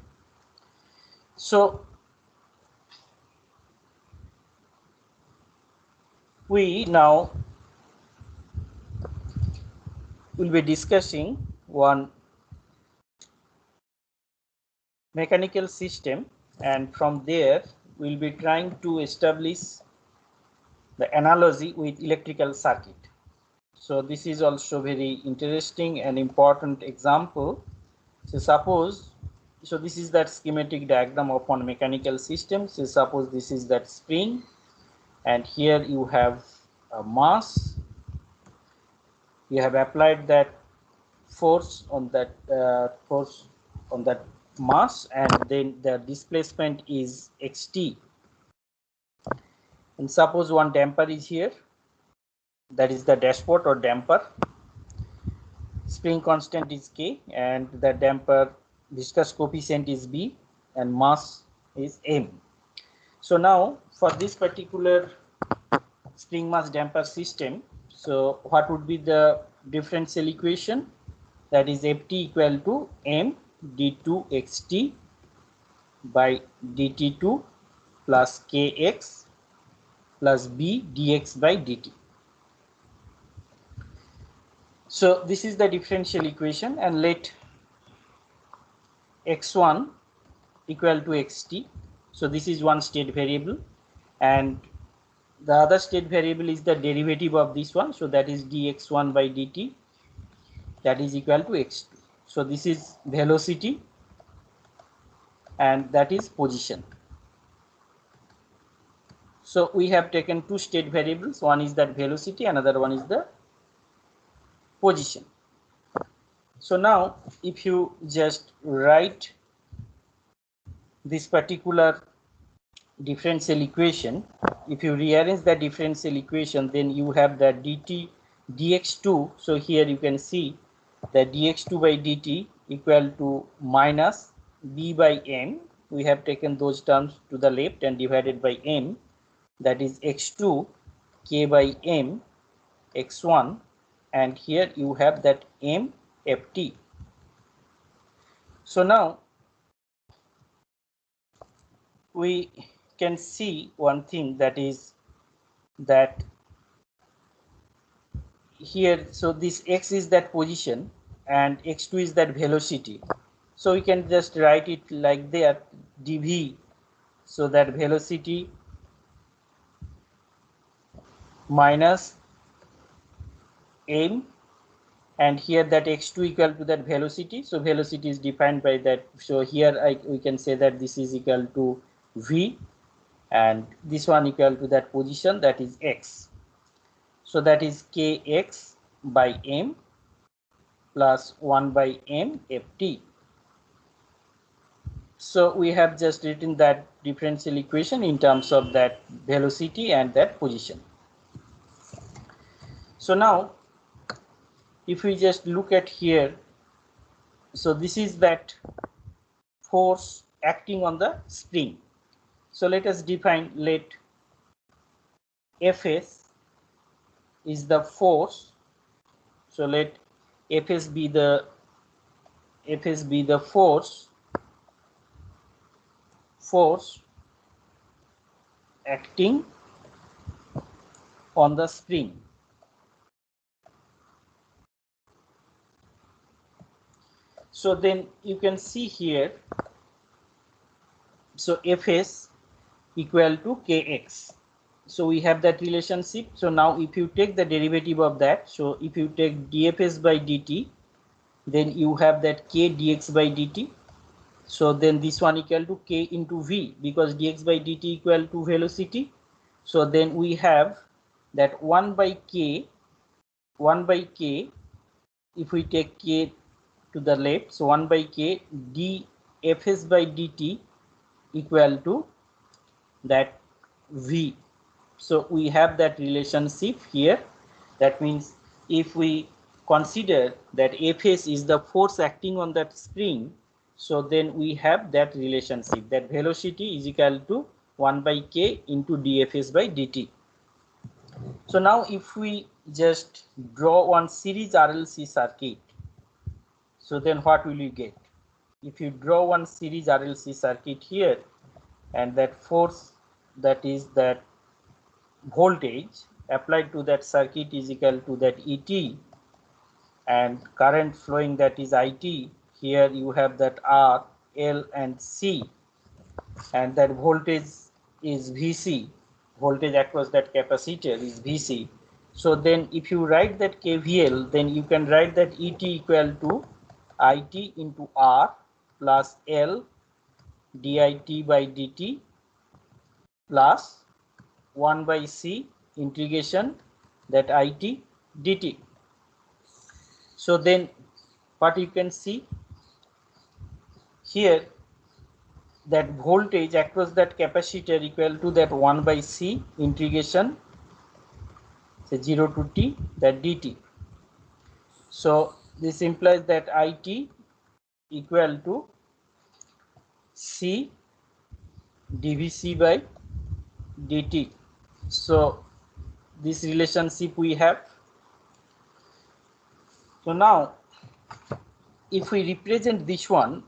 So we now will be discussing one mechanical system, and from there we'll be trying to establish the analogy with electrical circuit. So this is also very interesting and important example. So suppose, so this is that schematic diagram of one mechanical system. So suppose this is that spring, and here you have a mass. You have applied that force on that mass, and then the displacement is xt. And suppose one damper is here, that is the dashpot or damper. Spring constant is k, and the damper viscous coefficient is b, and mass is m. So now for this particular spring mass damper system, so what would be the differential equation? That is Ft equal to m d2 xt by dt2 plus kx plus b dx by dt. So this is the differential equation, and let x1 equal to xt. So this is one state variable, and the other state variable is the derivative of this one, so that is dx1 by dt, that is equal to x2. So this is velocity, and that is position. So we have taken two state variables, one is that velocity, another one is the position. So now if you just write this particular differential equation, if you rearrange the differential equation, then you have that dt dx2. So here you can see that dx2 by dt equal to minus b by m. We have taken those terms to the left and divided by m, that is x2 k by m x1, and here you have that m ft. So now we can see one thing, that is that here, so this x is that position and x2 is that velocity. So we can just write it like that, dv, so that velocity minus m, and here that x2 equal to that velocity. So velocity is defined by that, so here we can say that this is equal to v, and this one equal to that position, that is x. So that is kx by m plus 1 by m ft. So we have just written that differential equation in terms of that velocity and that position. So now if we just look at here, so this is that force acting on the spring. So let us define, let Fs is the force. So let Fs be the force acting on the spring. So then you can see here, so Fs equal to kx. So we have that relationship. So now if you take the derivative of that, so if you take dfs by dt, then you have that k dx by dt. So then this one equal to k into v, because dx by dt equal to velocity. So then we have that 1 by k, if we take k to the left. So 1 by k dfs by dt equal to that v. So we have that relationship here. That means if we consider that Fs is the force acting on that spring, so then we have that relationship, that velocity is equal to 1 by k into dfs by dt. So now if we just draw one series RLC circuit, so then what will you get? If you draw one series RLC circuit here, and that force, that is that voltage applied to that circuit is equal to that Et, and current flowing, that is It. Here you have that R, L and C, and that voltage is Vc, voltage across that capacitor is Vc. So then if you write that KVL, then you can write that Et equal to It into R plus L dit by dt plus 1 by C integration that It dt. So then what you can see here, that voltage across that capacitor equal to that 1 by C integration, say 0 to t, that dt. So this implies that It equal to C dvc by dt. So this relationship we have. So now if we represent this one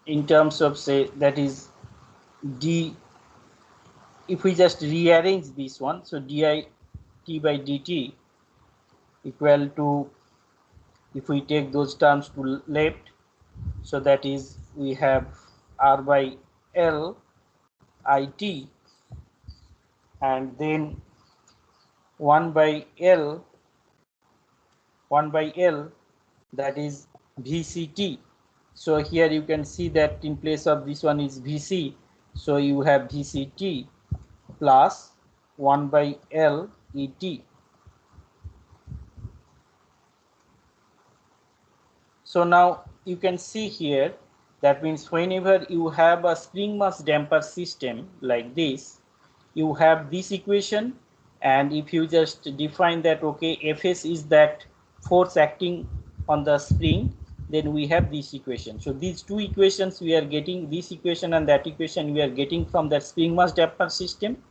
in terms of, say, that is d, if we just rearrange this one, so dit by dt equal to, if we take those terms to left, so that is we have R by L It, and then 1 by L that is VCT. So here you can see that in place of this one is Vc, so you have VCT plus 1 by L Et. So now you can see here, that means whenever you have a spring mass damper system like this, you have this equation, and if you just define that, okay, Fs is that force acting on the spring, then we have this equation. So these two equations we are getting, this equation and that equation we are getting from that spring mass damper system.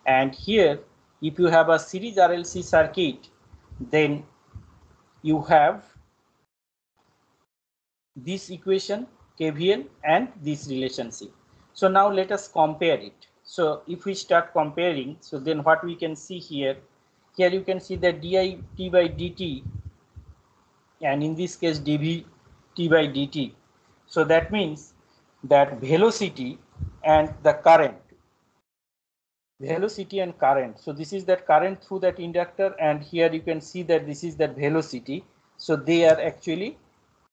And here if you have a series RLC circuit, then you have this equation KVL and this relationship. So now let us compare it. So if we start comparing, so then what we can see here you can see that dit by dt, and in this case dvt by dt. So that means that velocity and the current, so this is that current through that inductor, and here you can see that this is that velocity. So they are actually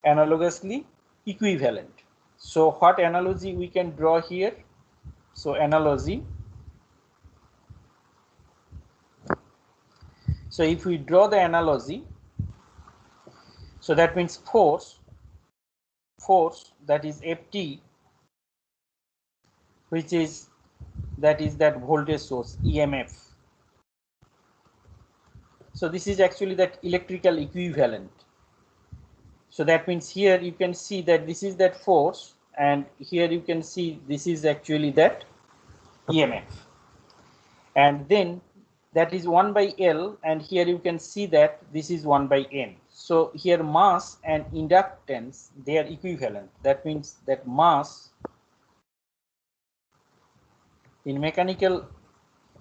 analogously equivalent. So what analogy we can draw here? So analogy, so if we draw the analogy, so that means force that is Ft, which is that voltage source EMF. So this is actually that electrical equivalent. So that means here you can see that this is that force, and here you can see this is actually that EMF, and then that is 1 by L, and here you can see that this is 1 by N. So here mass and inductance, they are equivalent. That means that mass in mechanical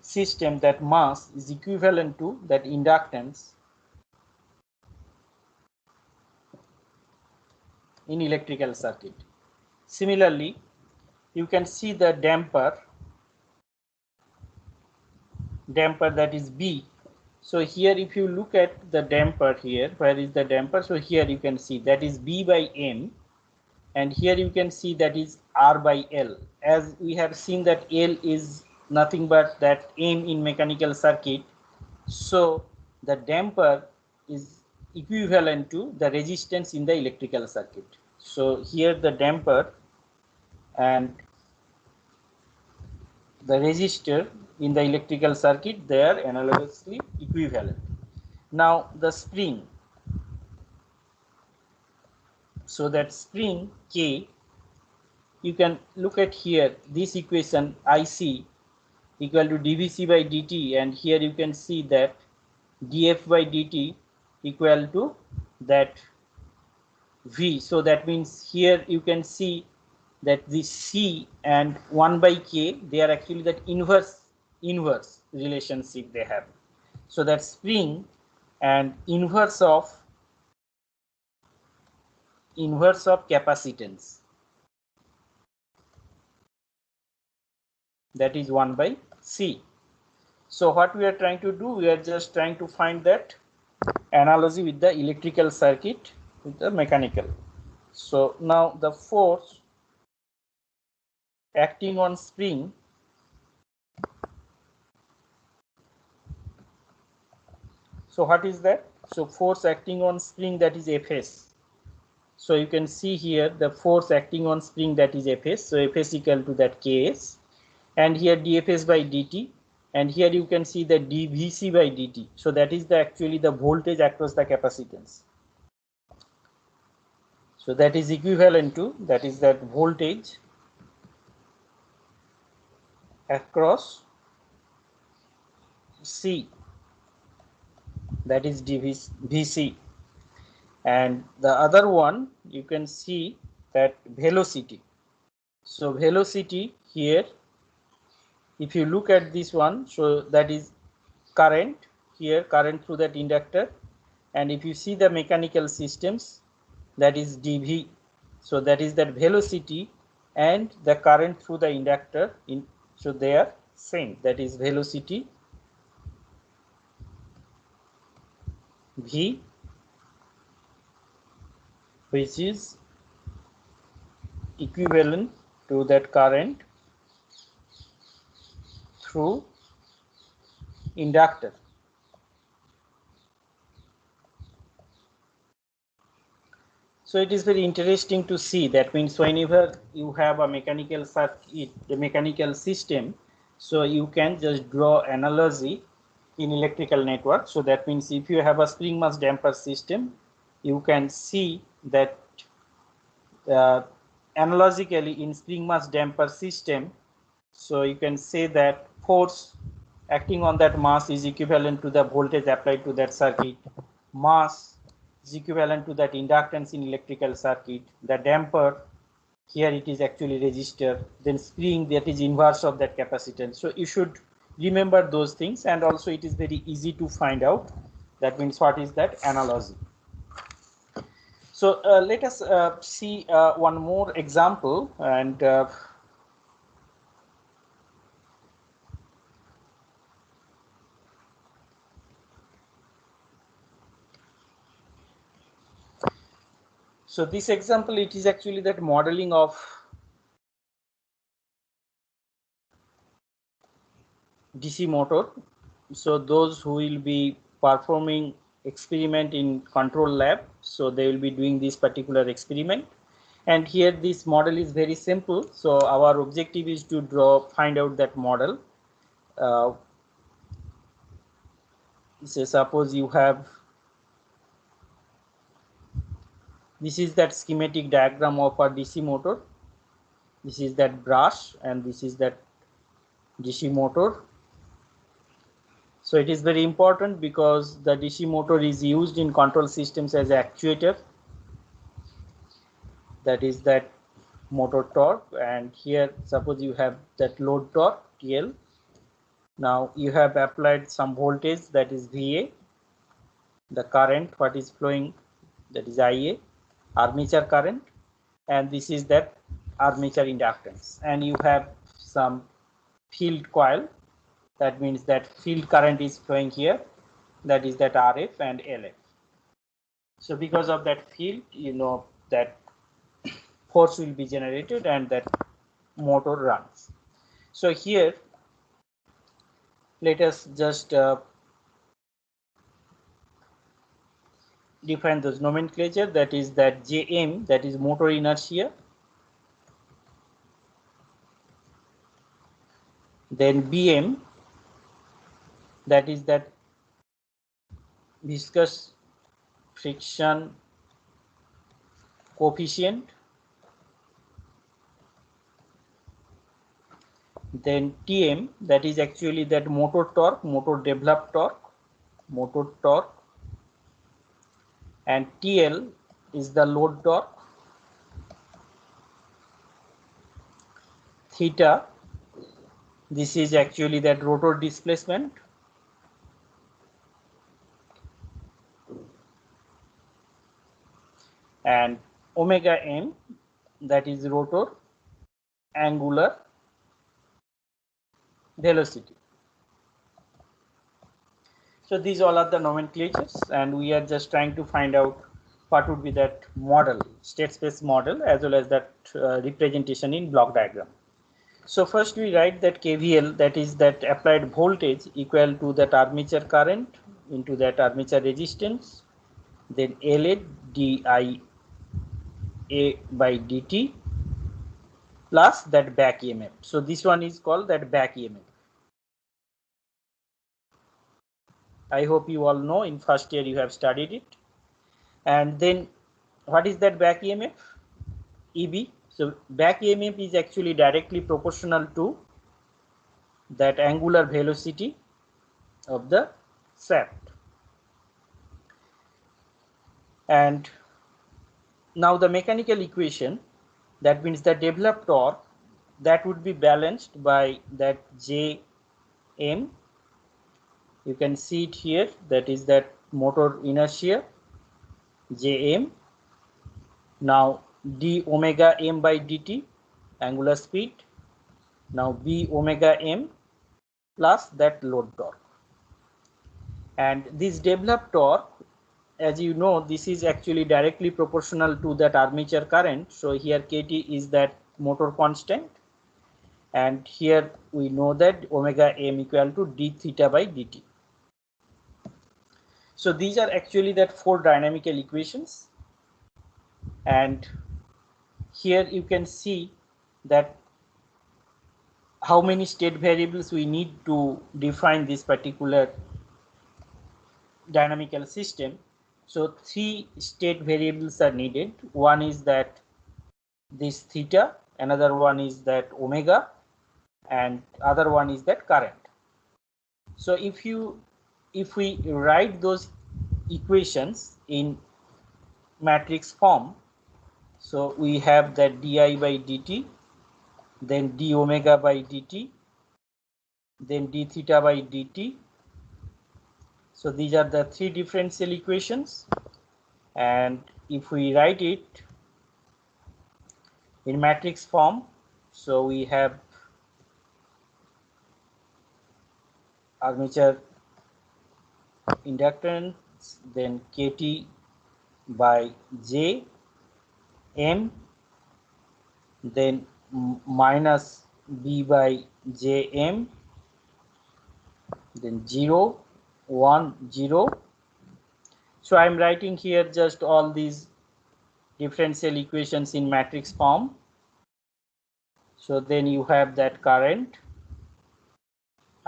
system, that mass is equivalent to that inductance in electrical circuit. Similarly, you can see the damper that is B. So here if you look at the damper here, where is the damper? So here you can see that is B by M, and here you can see that is R by L. As we have seen that L is nothing but that M in mechanical circuit. So the damper is equivalent to the resistance in the electrical circuit. So here the damper and the resistor in the electrical circuit, they are analogously equivalent. Now the spring, so that spring K, you can look at here this equation IC equal to dVc by dt, and here you can see that dF by dt equal to that V. So that means here you can see that the C and 1 by K, they are actually that inverse relationship they have. So that spring and inverse of capacitance, that is 1 by C. So what we are trying to do, we are just trying to find that analogy with the electrical circuit with the mechanical. So now the force acting on spring, so what is that? So force acting on spring, that is Fs. So you can see here the force acting on spring, that is Fs. So Fs equal to that Ks, and here dFs by dt, and here you can see the dVc by dt. So that is the actually the voltage across the capacitance. So that is equivalent to, that is that voltage across C, that is dVc. And the other one, you can see that velocity. So velocity here, if you look at this one, so that is current here, current through that inductor, and if you see the mechanical systems, that is dV. So that is that velocity and the current through the inductor in, so they are same, that is velocity V, which is equivalent to that current through inductor. So it is very interesting to see, that means whenever you have a mechanical circuit, a mechanical system, so you can just draw analogy in electrical network. So that means if you have a spring mass damper system, you can see that analogically in spring mass damper system, so you can say that force acting on that mass is equivalent to the voltage applied to that circuit. Mass is equivalent to that inductance in electrical circuit. The damper, here it is actually resistor. Then spring, that is inverse of that capacitance. So you should remember those things, and also it is very easy to find out. That means what is that analogy. So let us see one more example, and so this example, it is actually that modeling of DC motor. So those who will be performing experiment in control lab, so they will be doing this particular experiment. And here this model is very simple. So our objective is to find out that model. So suppose you have, this is that schematic diagram of a DC motor. This is that brush, and this is that DC motor. So it is very important because the DC motor is used in control systems as an actuator. That is that motor torque, and here suppose you have that load torque TL. Now you have applied some voltage, that is VA. The current what is flowing, that is IA, armature current, and this is that armature inductance. And you have some field coil, that means that field current is flowing here, that is that RF and LF. So because of that field, you know that force will be generated and that motor runs. So here let us just define those nomenclature, that is that Jm, that is motor inertia, then Bm, that is that viscous friction coefficient, then Tm, that is actually that motor torque, motor developed torque, and TL is the load torque, theta, this is actually that rotor displacement, and omega m, that is rotor angular velocity. So these all are the nomenclatures, and we are just trying to find out what would be that model, state space model, as well as that representation in block diagram. So first we write that KVL, that is that applied voltage equal to that armature current into that armature resistance, then LA dIA by dt plus that back EMF. So this one is called that back EMF. I hope you all know, in first year you have studied it. And then what is that back EMF? EB. So back EMF is actually directly proportional to that angular velocity of the shaft. And now the mechanical equation, that means the developed torque, that would be balanced by that Jm. You can see it here, that is that motor inertia, Jm. Now d omega m by dt, angular speed. Now b omega m plus that load torque. And this developed torque, as you know, this is actually directly proportional to that armature current. So here Kt is that motor constant, and here we know that omega m equal to d theta by dt. So these are actually that 4 dynamical equations, and here you can see that how many state variables we need to define this particular dynamical system. So 3 state variables are needed. One is that this theta, another one is that omega, and other one is that current. So if we write those equations in matrix form, so we have that di by dt, then d omega by dt, then d theta by dt. So these are the 3 differential equations, and if we write it in matrix form, so we have armature inductance, then Kt by J M, then minus B by Jm, then 0, 1, 0. So I am writing here just all these differential equations in matrix form. So then you have that current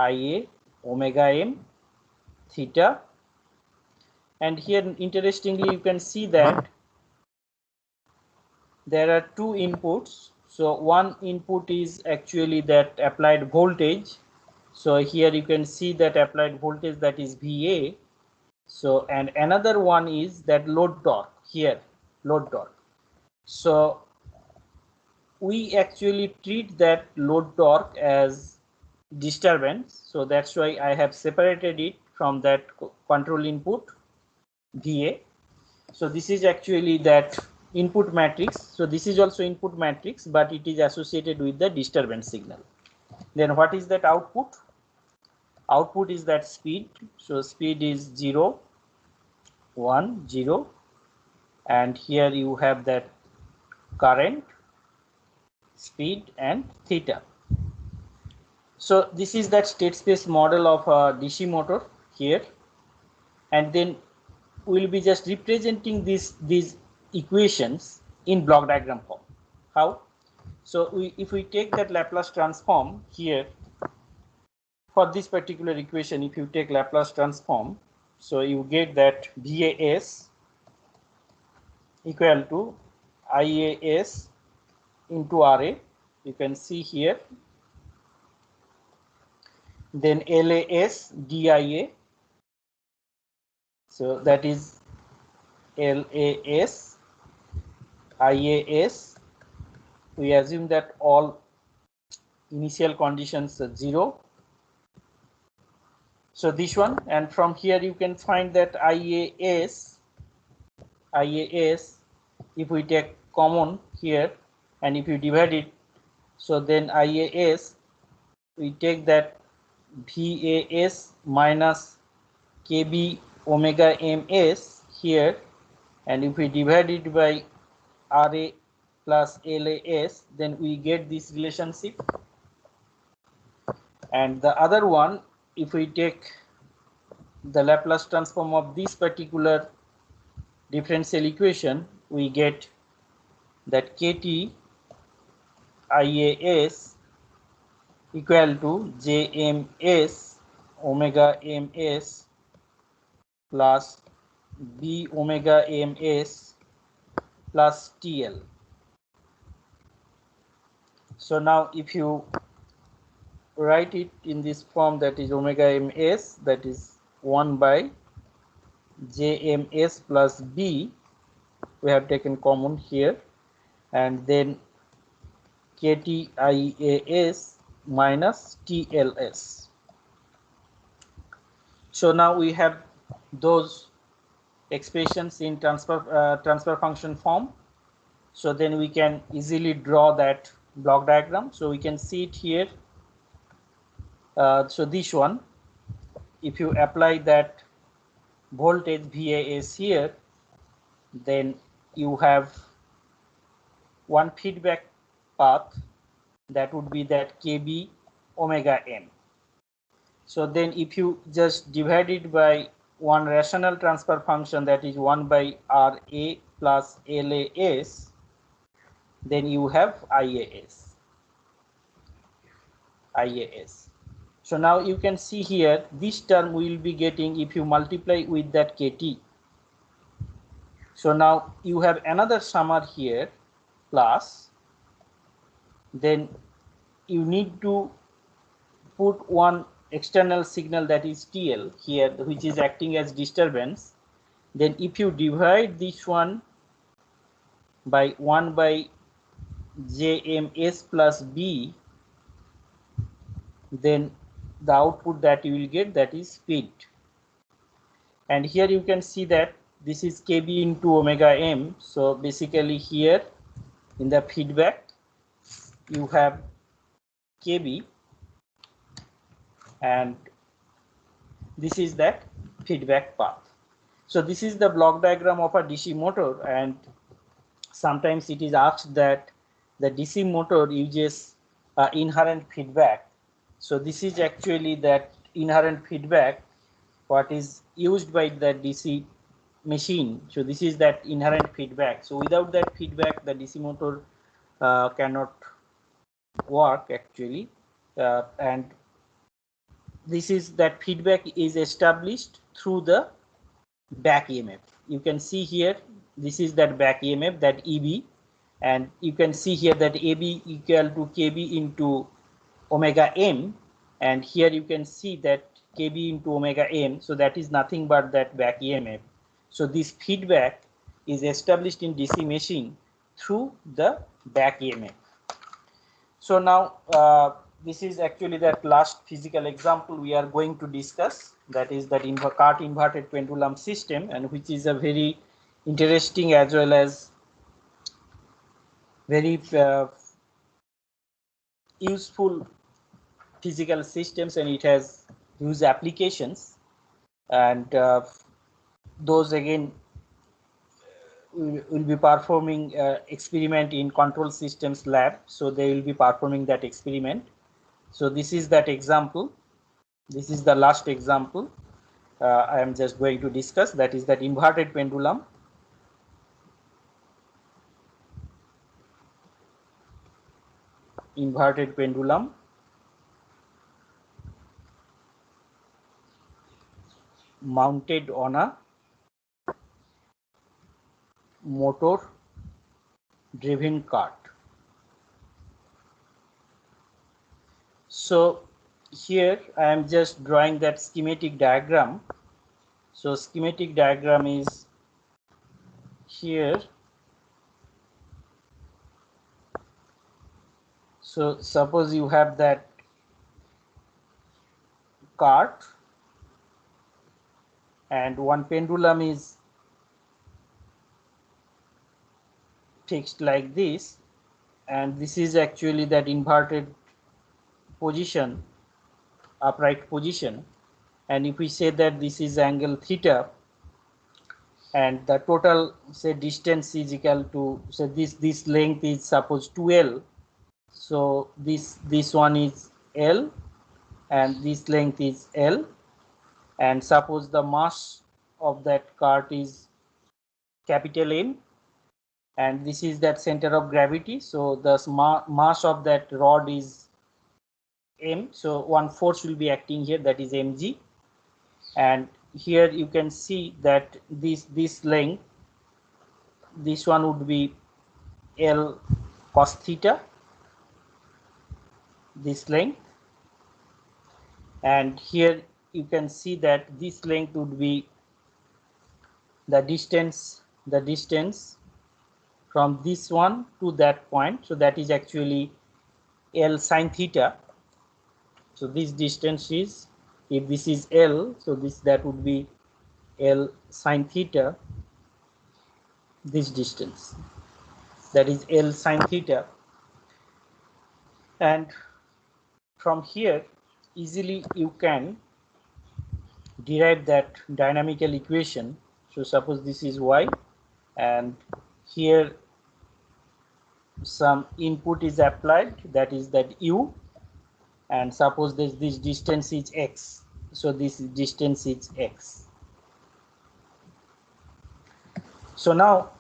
Ia omega m theta, and here interestingly you can see that there are 2 inputs. So one input is actually that applied voltage. So here you can see that applied voltage, that is VA. So and another one is that load torque, here load torque. So we actually treat that load torque as disturbance, so that's why I have separated it from that control input VA. So this is actually that input matrix. So this is also input matrix, but it is associated with the disturbance signal. Then what is that output? Output is that speed. So speed is 0, 1, 0, and here you have that current, speed, and theta. So this is that state space model of a DC motor here, and then will be just representing these equations in block diagram form. How? So if we take that Laplace transform here for this particular equation, if you take Laplace transform, so you get that VAS equal to IAS into RA. You can see here. Then LAS DIA. So that is LAS IAS. We assume that all initial conditions are 0. So this one, and from here you can find that IAS, if we take common here and if you divide it, so then IAS, we take that VAS minus KB omega MS here, and if we divide it by RA plus LAS, then we get this relationship. And the other one, if we take the Laplace transform of this particular differential equation, we get that KT IAS equal to JMS omega MS plus B omega MS plus TL. So now if you write it in this form, that is omega MS, that is 1 by JMS plus B, we have taken common here, and then KTIAS minus TLS. So now we have those expressions in transfer function form. So then we can easily draw that block diagram. So we can see it here. So this one, if you apply that voltage VAS here, then you have one feedback path, that would be that KB omega M. So then if you just divide it by one rational transfer function, that is 1 by RA plus LAS, then you have IAS. So now you can see here, this term we will be getting if you multiply with that KT. So now you have another summar here plus, then you need to put one external signal, that is TL here, which is acting as disturbance. Then if you divide this one by 1 by JMS plus B, then the output that you will get, that is speed. And here you can see that this is KB into omega M. So basically here in the feedback you have KB, and this is that feedback path. So this is the block diagram of a DC motor, and sometimes it is asked that the DC motor uses inherent feedback. So this is actually that inherent feedback what is used by the DC machine. So this is that inherent feedback. So without that feedback, the DC motor cannot work actually, and this is that feedback is established through the back EMF. You can see here, this is that back EMF, that EB, and you can see here that AB equal to KB into omega M, and here you can see that KB into omega M, so that is nothing but that back EMF. So this feedback is established in DC machine through the back EMF. So now this is actually that last physical example we are going to discuss, that is that cart inverted pendulum system, and which is a very interesting as well as very useful physical systems, and it has huge applications, and those again will be performing experiment in control systems lab, so they will be performing that experiment. So this is that example, this is the last example, I am just going to discuss, that is that inverted pendulum. Inverted pendulum mounted on a motor driven cart. So here I am just drawing that schematic diagram. So schematic diagram is here. So suppose you have that cart and one pendulum is fixed like this, and this is actually that inverted position, upright position, and if we say that this is angle theta and the total say distance is equal to, so this length is suppose 2L, so this one is L and this length is L, and suppose the mass of that cart is capital M and this is that center of gravity, so the mass of that rod is M, so one force will be acting here, that is mg, and here you can see that this length, this one would be L cos theta, this length, and here you can see that this length would be the distance from this one to that point, so that is actually L sin theta. So this distance is, if this is L, so that would be L sin theta, this distance, that is L sin theta, and from here easily you can derive that dynamical equation. So suppose this is y and here some input is applied, that is that u, and suppose this distance is x, so this distance is x. So now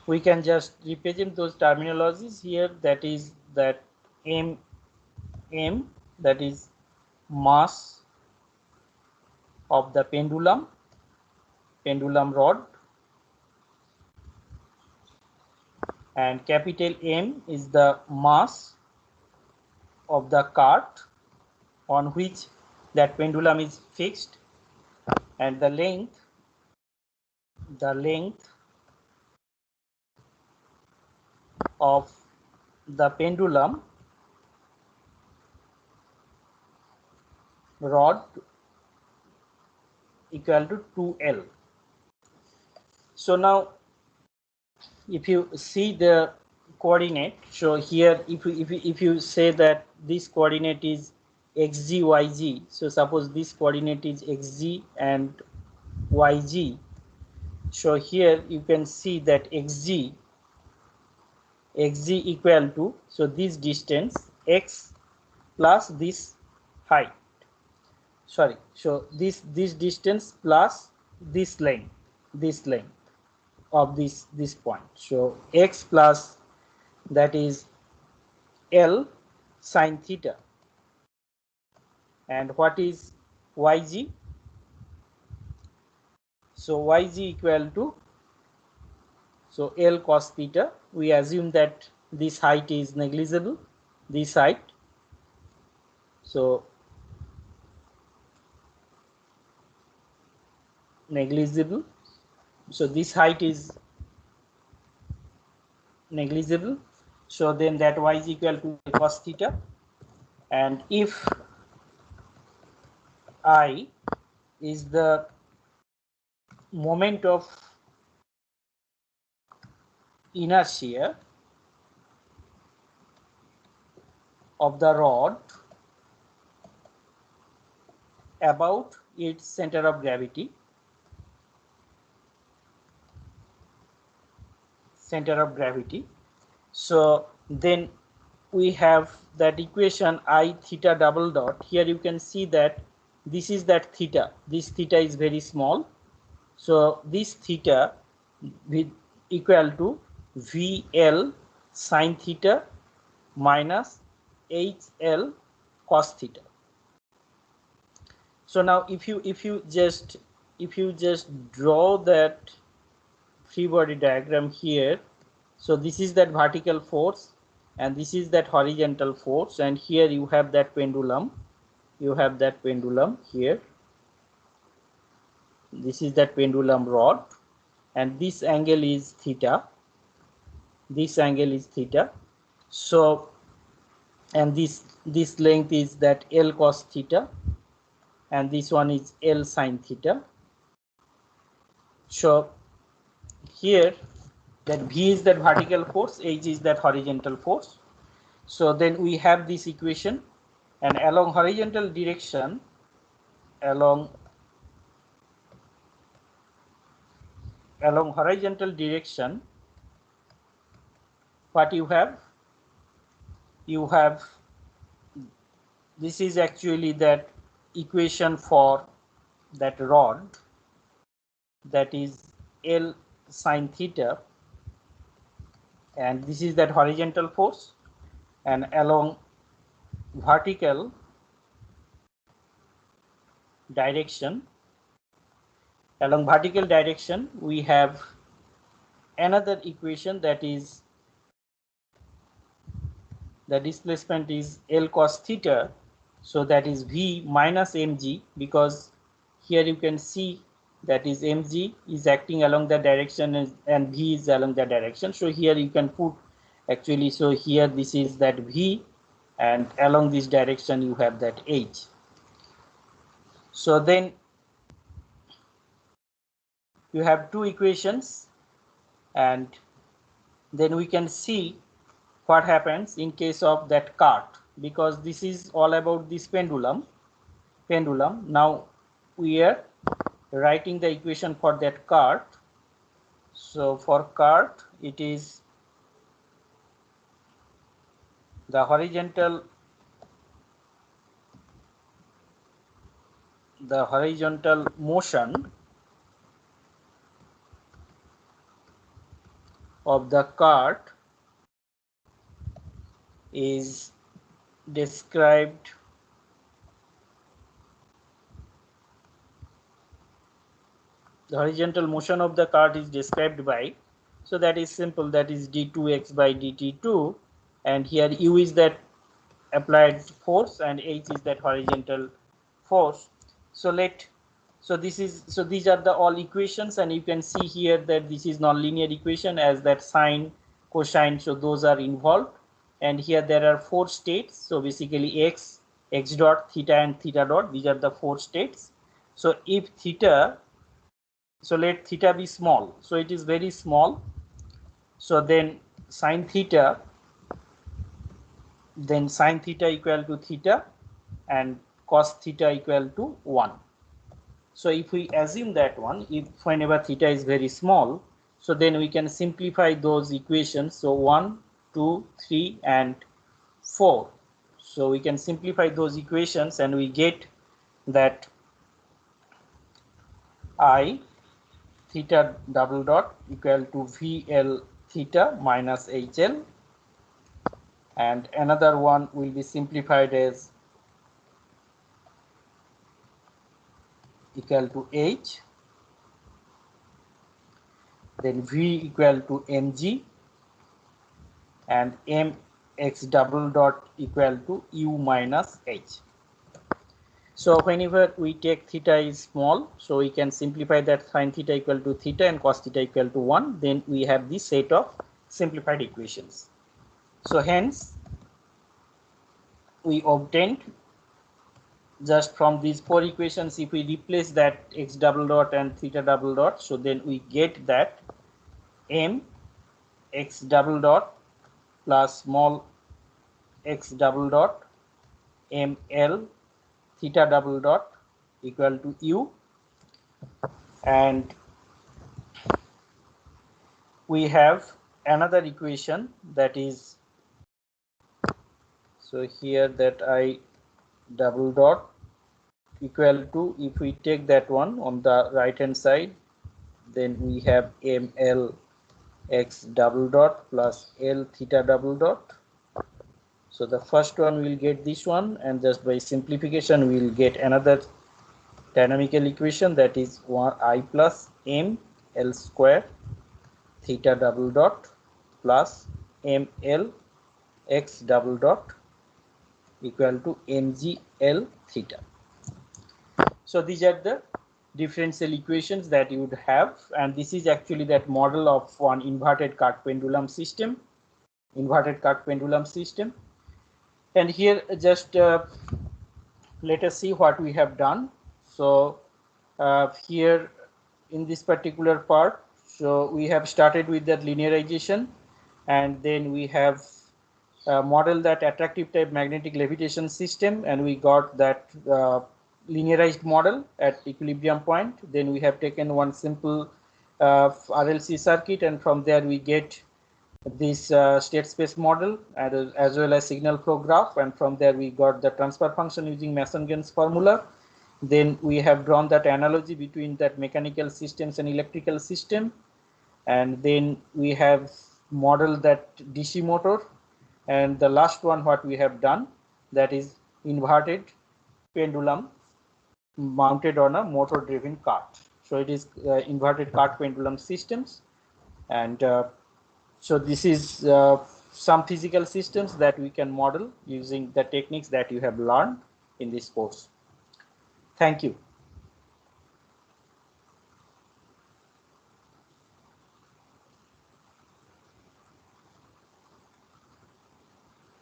we can just represent those terminologies here, that is that m, that is mass of the pendulum rod, and capital M is the mass of the cart on which that pendulum is fixed, and the length of the pendulum rod equal to 2L. So now if you see the coordinate, so here if you say that this coordinate is xg yg, so suppose this coordinate is xg and yg, so here you can see that xg equal to, so this distance x plus this height, sorry, so this distance plus this length of this point, so x plus that is L sin theta, and what is yg, so yg equal to, so L cos theta, we assume that this height is negligible, this height, so negligible, so this height is negligible, so then that y is equal to cos theta, and if I is the moment of inertia of the rod about its center of gravity, so then we have that equation I theta double dot. Here you can see that this is that theta. This theta is very small. So this theta with equal to VL sine theta minus HL cos theta. So now if you just draw that free body diagram here, so this is that vertical force and this is that horizontal force, and here you have that pendulum. You have that pendulum here. This is that pendulum rod, and this angle is theta. This angle is theta. So, and this length is that L cos theta, and this one is L sin theta. So here that V is that vertical force, H is that horizontal force. So then we have this equation, and along horizontal direction, along horizontal direction, what you have? You have, this is actually that equation for that rod, that is L sin theta, and this is that horizontal force, and along vertical direction, we have another equation, that is the displacement is L cos theta. So that is V minus mg, because here you can see that is mg is acting along the direction and V is along the direction. So here you can put actually, so here this is that V, and along this direction you have that H. So then you have two equations, and then we can see what happens in case of that cart, because this is all about this pendulum. Now we are writing the equation for that cart. So for cart, it is the horizontal motion of the cart is described by, so that is simple, that is d2x by dt2, and here u is that applied force and h is that horizontal force. So these are the all equations, and you can see here that this is non-linear equation, as that sine, cosine, so those are involved, and here there are four states. So basically x dot, theta, and theta dot, these are the four states. So if theta, so let theta be small, so it is very small, so then sine theta equal to theta and cos theta equal to 1. So if we assume that one, if whenever theta is very small, so then we can simplify those equations. So 1, 2, 3 and 4. So we can simplify those equations, and we get that I theta double dot equal to VL theta minus HL, and another one will be simplified as equal to H, then V equal to mg, and mx double dot equal to u minus h. So whenever we take theta is small, so we can simplify that sine theta equal to theta and cos theta equal to 1. Then we have this set of simplified equations. So hence we obtained, just from these four equations, if we replace that x double dot and theta double dot, so then we get that m x double dot plus small x double dot ml theta double dot equal to u, and we have another equation, that is, so here that I double dot equal to, if we take that one on the right hand side, then we have ml x double dot plus l theta double dot. So the first one will get this one, and just by simplification we will get another dynamical equation, that is 1 I plus m l square theta double dot plus m l x double dot equal to mg l theta. So these are the differential equations that you would have, and this is actually that model of one inverted Kirk pendulum system. And here just let us see what we have done. So here in this particular part, so we have started with that linearization, and then we have modeled that attractive type magnetic levitation system, and we got that linearized model at equilibrium point. Then we have taken one simple RLC circuit, and from there we get this state space model as well as signal flow graph, and from there we got the transfer function using Mason-Gens formula. Then we have drawn that analogy between that mechanical systems and electrical system, and then we have modeled that DC motor, and the last one what we have done, that is inverted pendulum mounted on a motor driven cart. So it is inverted cart pendulum systems, and so this is some physical systems that we can model using the techniques that you have learned in this course. Thank you.